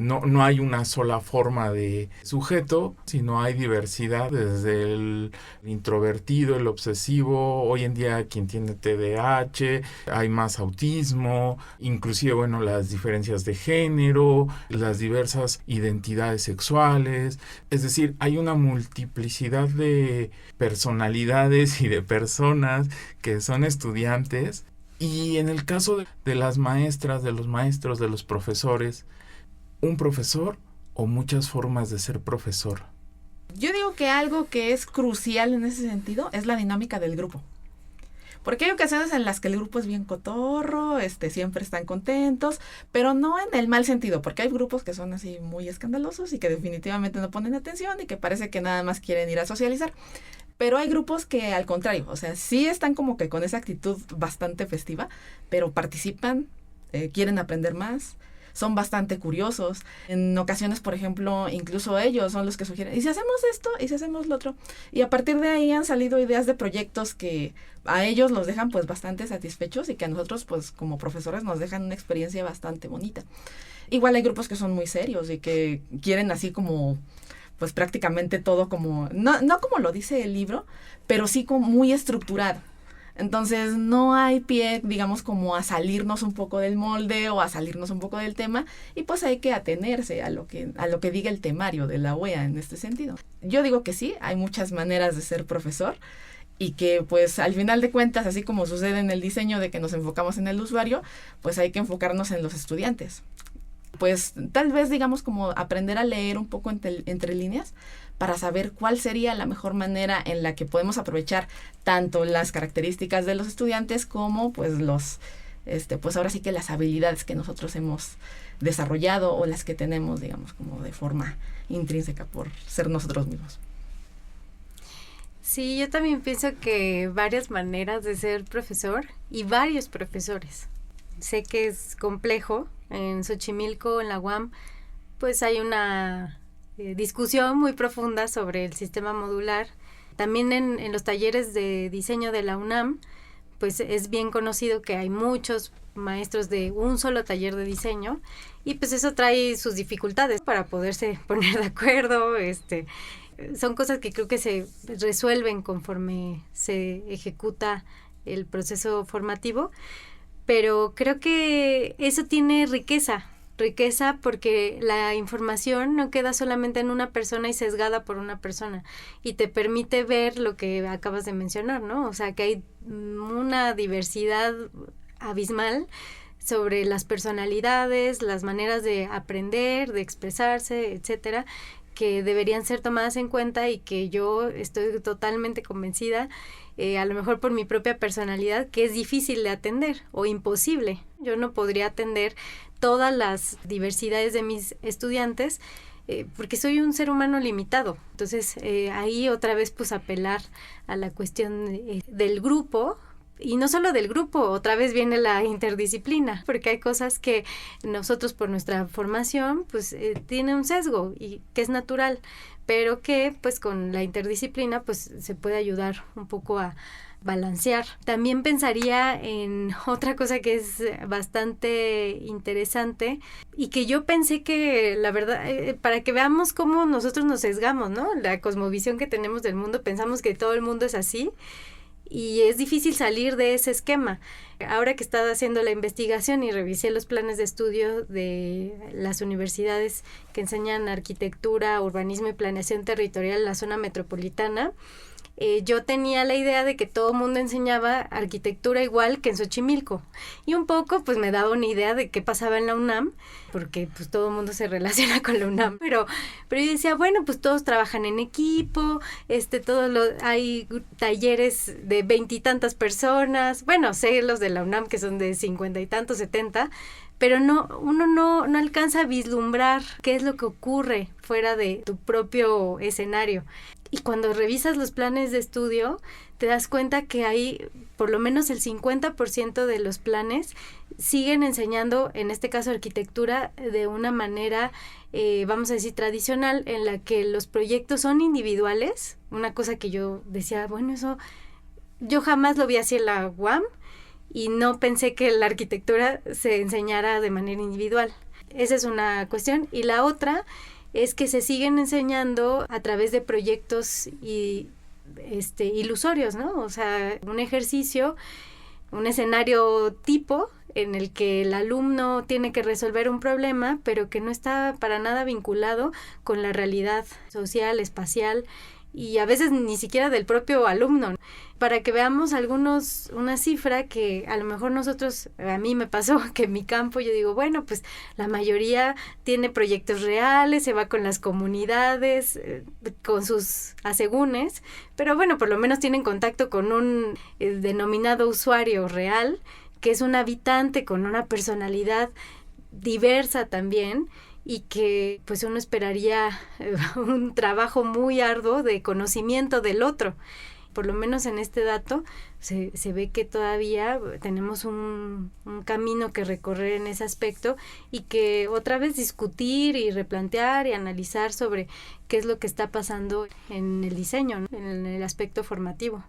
no hay una sola forma de sujeto, sino hay diversidad, desde el introvertido, el obsesivo, hoy en día quien tiene TDAH, hay más autismo, inclusive, bueno, las diferencias de género, las diversas identidades sexuales. Es decir, hay una multiplicidad de personalidades y de personas que son estudiantes. Y en el caso de las maestras, de los maestros, de los profesores, ¿un profesor o muchas formas de ser profesor? Yo digo que algo que es crucial en ese sentido es la dinámica del grupo. Porque hay ocasiones en las que el grupo es bien cotorro, siempre están contentos, pero no en el mal sentido, porque hay grupos que son así muy escandalosos y que definitivamente no ponen atención y que parece que nada más quieren ir a socializar. Pero hay grupos que al contrario, o sea, sí están como que con esa actitud bastante festiva, pero participan, quieren aprender más, son bastante curiosos. En ocasiones, por ejemplo, incluso ellos son los que sugieren, ¿y si hacemos esto? ¿Y si hacemos lo otro? Y a partir de ahí han salido ideas de proyectos que a ellos los dejan pues bastante satisfechos y que a nosotros pues como profesores nos dejan una experiencia bastante bonita. Igual hay grupos que son muy serios y que quieren así como pues prácticamente todo como, no como lo dice el libro, pero sí como muy estructurado. Entonces no hay pie, digamos, como a salirnos un poco del molde o a salirnos un poco del tema, y pues hay que atenerse a lo que diga el temario de la UEA en este sentido. Yo digo que sí, hay muchas maneras de ser profesor, y que pues al final de cuentas, así como sucede en el diseño de que nos enfocamos en el usuario, pues hay que enfocarnos en los estudiantes. Pues tal vez digamos como aprender a leer un poco entre líneas para saber cuál sería la mejor manera en la que podemos aprovechar tanto las características de los estudiantes como pues pues ahora sí que las habilidades que nosotros hemos desarrollado o las que tenemos, digamos, como de forma intrínseca por ser nosotros mismos. Sí, yo también pienso que varias maneras de ser profesor y varios profesores. Sé que es complejo. En Xochimilco, en la UAM, pues hay una discusión muy profunda sobre el sistema modular. También en los talleres de diseño de la UNAM, pues es bien conocido que hay muchos maestros de un solo taller de diseño y pues eso trae sus dificultades para poderse poner de acuerdo. Son cosas que creo que se resuelven conforme se ejecuta el proceso formativo. Pero creo que eso tiene riqueza porque la información no queda solamente en una persona y sesgada por una persona y te permite ver lo que acabas de mencionar, ¿no? O sea, que hay una diversidad abismal sobre las personalidades, las maneras de aprender, de expresarse, etcétera, que deberían ser tomadas en cuenta y que yo estoy totalmente convencida, a lo mejor por mi propia personalidad, que es difícil de atender o imposible. Yo no podría atender todas las diversidades de mis estudiantes porque soy un ser humano limitado. Entonces, ahí otra vez pues apelar a la cuestión del grupo. Y no solo del grupo, otra vez viene la interdisciplina, porque hay cosas que nosotros por nuestra formación pues tiene un sesgo y que es natural, pero que pues con la interdisciplina pues se puede ayudar un poco a balancear. También pensaría en otra cosa que es bastante interesante y que yo pensé que la verdad, para que veamos cómo nosotros nos sesgamos, ¿no? La cosmovisión que tenemos del mundo, pensamos que todo el mundo es así. Y es difícil salir de ese esquema. Ahora que he estado haciendo la investigación y revisé los planes de estudio de las universidades que enseñan arquitectura, urbanismo y planeación territorial en la zona metropolitana, yo tenía la idea de que todo el mundo enseñaba arquitectura igual que en Xochimilco. Y un poco pues me daba una idea de qué pasaba en la UNAM, porque pues todo el mundo se relaciona con la UNAM. Pero yo decía, bueno, pues todos trabajan en equipo, hay talleres de 20 y tantas personas. Bueno, sé los de la UNAM que son de 50 y tantos, 70, pero uno no alcanza a vislumbrar qué es lo que ocurre fuera de tu propio escenario. Y cuando revisas los planes de estudio, te das cuenta que hay por lo menos el 50% de los planes siguen enseñando, en este caso arquitectura, de una manera, vamos a decir, tradicional, en la que los proyectos son individuales. Una cosa que yo decía, bueno, eso yo jamás lo vi así en la UAM y no pensé que la arquitectura se enseñara de manera individual. Esa es una cuestión. Y la otra es que se siguen enseñando a través de proyectos ilusorios, ¿no? O sea, un ejercicio, un escenario tipo en el que el alumno tiene que resolver un problema, pero que no está para nada vinculado con la realidad social, espacial y a veces ni siquiera del propio alumno. Para que veamos una cifra que a lo mejor a mí me pasó que en mi campo yo digo, bueno, pues la mayoría tiene proyectos reales, se va con las comunidades, con sus asegúnes, pero bueno, por lo menos tienen contacto con un denominado usuario real, que es un habitante con una personalidad diversa también, y que pues uno esperaría un trabajo muy arduo de conocimiento del otro. Por lo menos en este dato se ve que todavía tenemos un camino que recorrer en ese aspecto y que otra vez discutir y replantear y analizar sobre qué es lo que está pasando en el diseño, ¿no? En el aspecto formativo.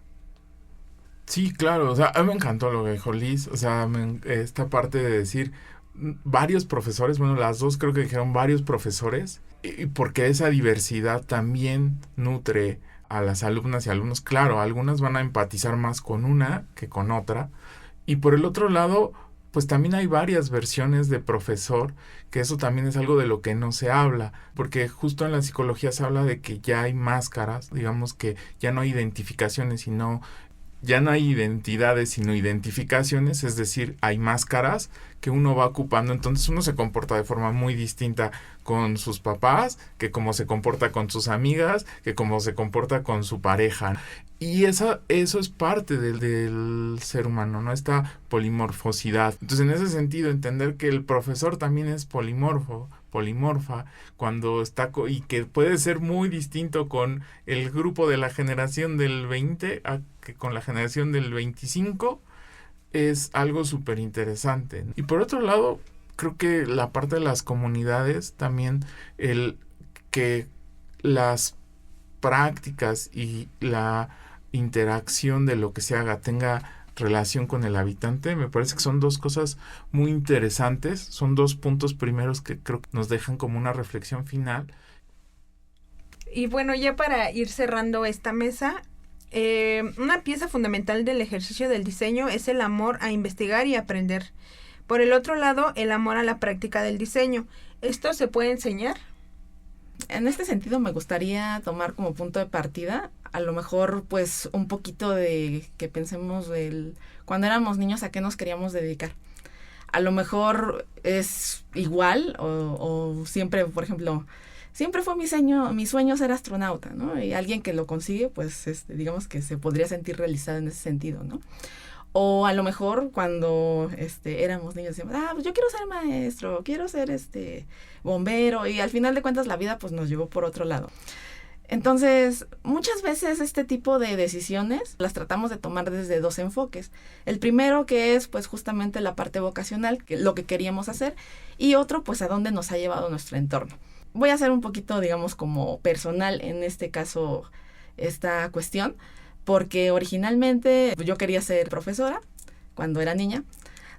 Sí, claro, o sea, a mí me encantó lo que dijo Liz, o sea, esta parte de decir varios profesores, bueno, las dos creo que dijeron varios profesores, y porque esa diversidad también nutre a las alumnas y alumnos. Claro, algunas van a empatizar más con una que con otra, y por el otro lado, pues también hay varias versiones de profesor, que eso también es algo de lo que no se habla, porque justo en la psicología se habla de que ya hay máscaras, digamos que ya no hay identificaciones, ya no hay identidades, sino identificaciones, es decir, hay máscaras que uno va ocupando, entonces uno se comporta de forma muy distinta con sus papás, que como se comporta con sus amigas, que como se comporta con su pareja. Y eso es parte del ser humano, ¿no? Esta polimorfosidad. Entonces, en ese sentido, entender que el profesor también es polimorfa, cuando está y que puede ser muy distinto con el grupo de la generación del 20 que con la generación del 25, es algo súper interesante. Y por otro lado, creo que la parte de las comunidades también, el que las prácticas y la interacción de lo que se haga tenga relación con el habitante, me parece que son dos cosas muy interesantes, son dos puntos primeros que creo que nos dejan como una reflexión final. Y bueno, ya para ir cerrando esta mesa, una pieza fundamental del ejercicio del diseño es el amor a investigar y aprender. Por el otro lado, el amor a la práctica del diseño. ¿Esto se puede enseñar? En este sentido me gustaría tomar como punto de partida, a lo mejor pues un poquito de que pensemos cuando éramos niños a qué nos queríamos dedicar. A lo mejor es igual o siempre, por ejemplo, siempre fue mi sueño ser astronauta, ¿no? Y alguien que lo consigue, pues digamos que se podría sentir realizado en ese sentido, ¿no? O a lo mejor cuando éramos niños decíamos, pues yo quiero ser maestro, quiero ser bombero, y al final de cuentas la vida pues nos llevó por otro lado. Entonces, muchas veces este tipo de decisiones las tratamos de tomar desde dos enfoques. El primero, que es pues justamente la parte vocacional, lo que queríamos hacer, y otro pues a dónde nos ha llevado nuestro entorno. Voy a hacer un poquito, digamos, como personal en este caso esta cuestión, porque originalmente yo quería ser profesora cuando era niña.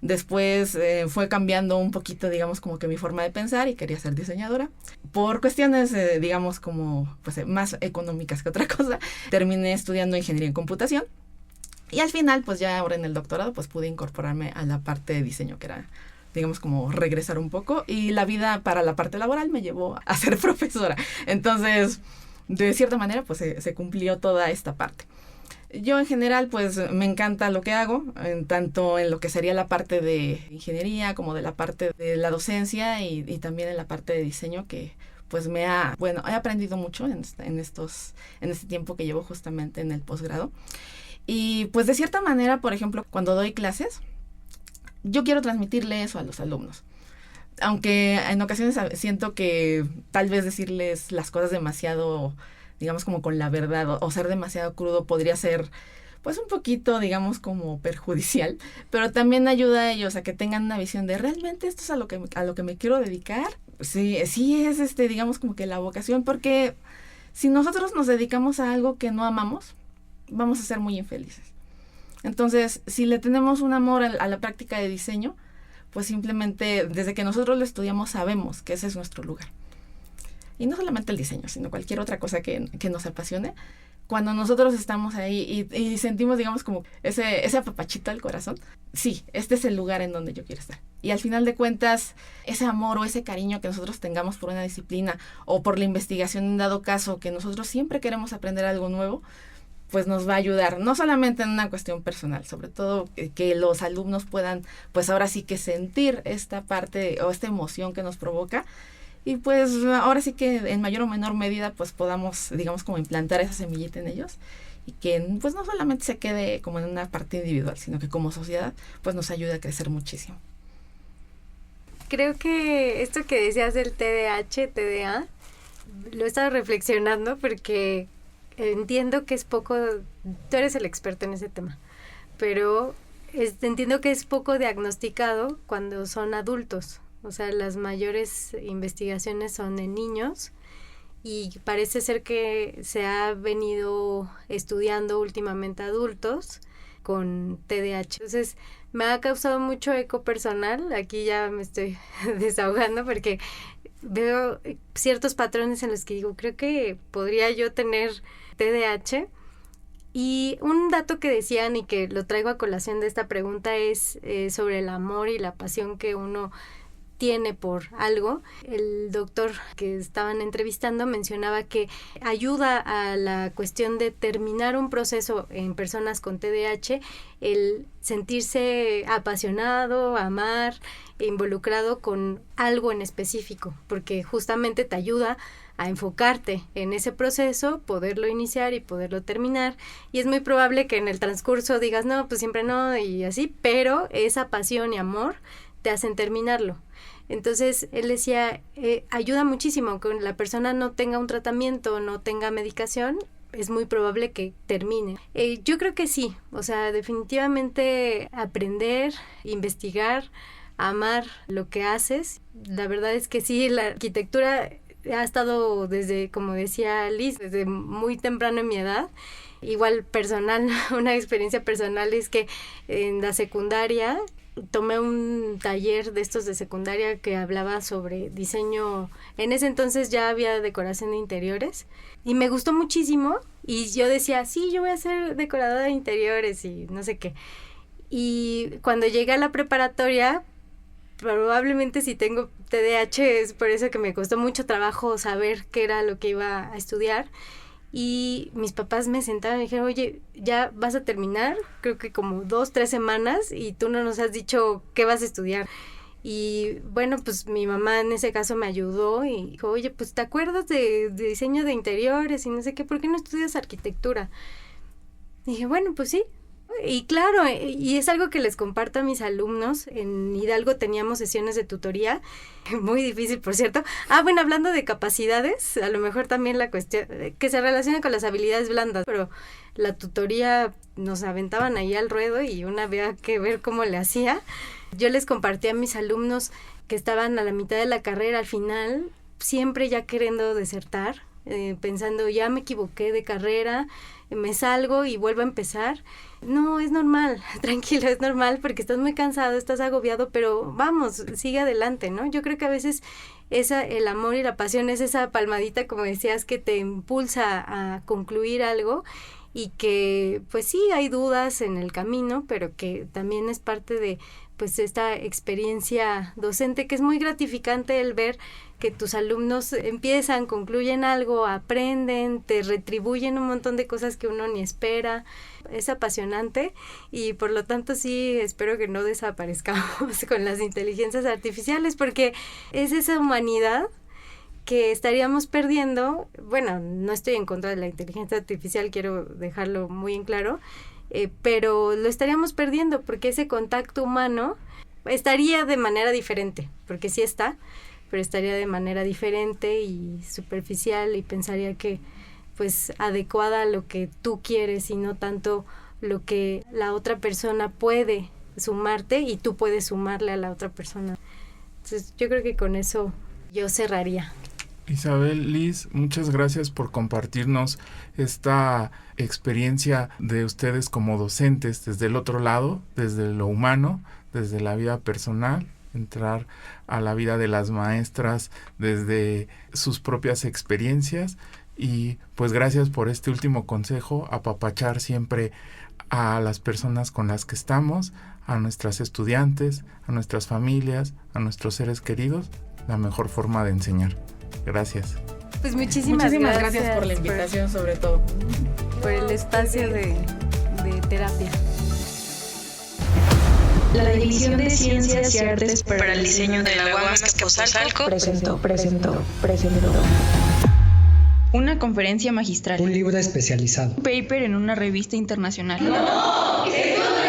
Después fue cambiando un poquito, digamos, como que mi forma de pensar y quería ser diseñadora. Por cuestiones, digamos, como pues más económicas que otra cosa, terminé estudiando ingeniería en computación. Y al final, pues ya ahora en el doctorado, pues pude incorporarme a la parte de diseño, que era, digamos, como regresar un poco. Y la vida para la parte laboral me llevó a ser profesora. Entonces, de cierta manera, pues se cumplió toda esta parte. Yo en general pues me encanta lo que hago, tanto en lo que sería la parte de ingeniería como de la parte de la docencia y también en la parte de diseño, que pues he aprendido mucho en este tiempo que llevo justamente en el posgrado. Y pues de cierta manera, por ejemplo, cuando doy clases, yo quiero transmitirle eso a los alumnos. Aunque en ocasiones siento que tal vez decirles las cosas demasiado, digamos, como con la verdad o ser demasiado crudo podría ser pues un poquito, digamos, como perjudicial, pero también ayuda a ellos a que tengan una visión de realmente esto es a lo que me quiero dedicar. Sí es digamos, como que la vocación, porque si nosotros nos dedicamos a algo que no amamos, vamos a ser muy infelices. Entonces, si le tenemos un amor a la práctica de diseño, pues simplemente desde que nosotros lo estudiamos sabemos que ese es nuestro lugar. Y no solamente el diseño, sino cualquier otra cosa que nos apasione. Cuando nosotros estamos ahí y sentimos, digamos, como ese apapachito al corazón, sí, este es el lugar en donde yo quiero estar. Y al final de cuentas, ese amor o ese cariño que nosotros tengamos por una disciplina o por la investigación en dado caso, que nosotros siempre queremos aprender algo nuevo, pues nos va a ayudar, no solamente en una cuestión personal, sobre todo que los alumnos puedan, pues ahora sí que sentir esta parte o esta emoción que nos provoca. Y pues ahora sí que en mayor o menor medida pues podamos, digamos, como implantar esa semillita en ellos y que pues no solamente se quede como en una parte individual, sino que como sociedad pues nos ayude a crecer muchísimo. Creo que esto que decías del TDA, lo he estado reflexionando porque entiendo que es poco, tú eres el experto en ese tema, pero entiendo que es poco diagnosticado cuando son adultos. O sea, las mayores investigaciones son en niños y parece ser que se ha venido estudiando últimamente adultos con TDAH. Entonces, me ha causado mucho eco personal. Aquí ya me estoy desahogando porque veo ciertos patrones en los que digo, creo que podría yo tener TDAH Y un dato que decían y que lo traigo a colación de esta pregunta es sobre el amor y la pasión que uno tiene por algo. El doctor que estaban entrevistando mencionaba que ayuda a la cuestión de terminar un proceso en personas con TDAH, el sentirse apasionado, amar, involucrado con algo en específico, porque justamente te ayuda a enfocarte en ese proceso, poderlo iniciar y poderlo terminar, y es muy probable que en el transcurso digas no, pues siempre no y así, pero esa pasión y amor te hacen terminarlo. Entonces él decía, ayuda muchísimo que la persona no tenga un tratamiento, no tenga medicación, es muy probable que termine. Yo creo que sí, o sea, definitivamente aprender, investigar, amar lo que haces. La verdad es que sí, la arquitectura ha estado desde, como decía Liz, desde muy temprano en mi edad. Igual personal, una experiencia personal es que en la secundaria tomé un taller de estos de secundaria que hablaba sobre diseño. En ese entonces ya había decoración de interiores y me gustó muchísimo y yo decía, sí, yo voy a ser decoradora de interiores y no sé qué. Y cuando llegué a la preparatoria, probablemente si tengo TDAH es por eso que me costó mucho trabajo saber qué era lo que iba a estudiar. Y mis papás me sentaron y dijeron, oye, ya vas a terminar, creo que como 2-3 semanas y tú no nos has dicho qué vas a estudiar. Y bueno, pues mi mamá en ese caso me ayudó y dijo, oye, pues ¿te acuerdas de diseño de interiores y no sé qué? ¿Por qué no estudias arquitectura? Y dije, bueno, pues sí. Y claro, y es algo que les comparto a mis alumnos. En Hidalgo teníamos sesiones de tutoría, muy difícil, por cierto. Bueno, hablando de capacidades, a lo mejor también la cuestión que se relaciona con las habilidades blandas, pero la tutoría nos aventaban ahí al ruedo y una había que ver cómo le hacía. Yo les compartí a mis alumnos que estaban a la mitad de la carrera, al final, siempre ya queriendo desertar, pensando, ya me equivoqué de carrera, me salgo y vuelvo a empezar. No, es normal, tranquilo, es normal porque estás muy cansado, estás agobiado, pero vamos, sigue adelante, ¿no? Yo creo que a veces el amor y la pasión es esa palmadita, como decías, que te impulsa a concluir algo y que pues sí hay dudas en el camino, pero que también es parte de pues esta experiencia docente, que es muy gratificante el ver que tus alumnos empiezan, concluyen algo, aprenden, te retribuyen un montón de cosas que uno ni espera. Es apasionante y por lo tanto sí espero que no desaparezcamos con las inteligencias artificiales, porque es esa humanidad que estaríamos perdiendo. Bueno, no estoy en contra de la inteligencia artificial, quiero dejarlo muy en claro, pero lo estaríamos perdiendo porque ese contacto humano estaría de manera diferente, porque sí está, pero estaría de manera diferente y superficial y pensaría que pues adecuada a lo que tú quieres y no tanto lo que la otra persona puede sumarte y tú puedes sumarle a la otra persona. Entonces yo creo que con eso yo cerraría. Isabel, Liz, muchas gracias por compartirnos esta experiencia de ustedes como docentes desde el otro lado, desde lo humano, desde la vida personal, entrar a la vida de las maestras desde sus propias experiencias. Y pues gracias por este último consejo, apapachar siempre a las personas con las que estamos, a nuestras estudiantes, a nuestras familias, a nuestros seres queridos, la mejor forma de enseñar. Gracias. Pues muchísimas gracias por la invitación, sobre todo. Por el espacio de terapia. La División de Ciencias y Artes para el Diseño de la UAM Azcapotzalco presentó una conferencia magistral, un libro especializado, un paper en una revista internacional. ¡No! ¡Esto no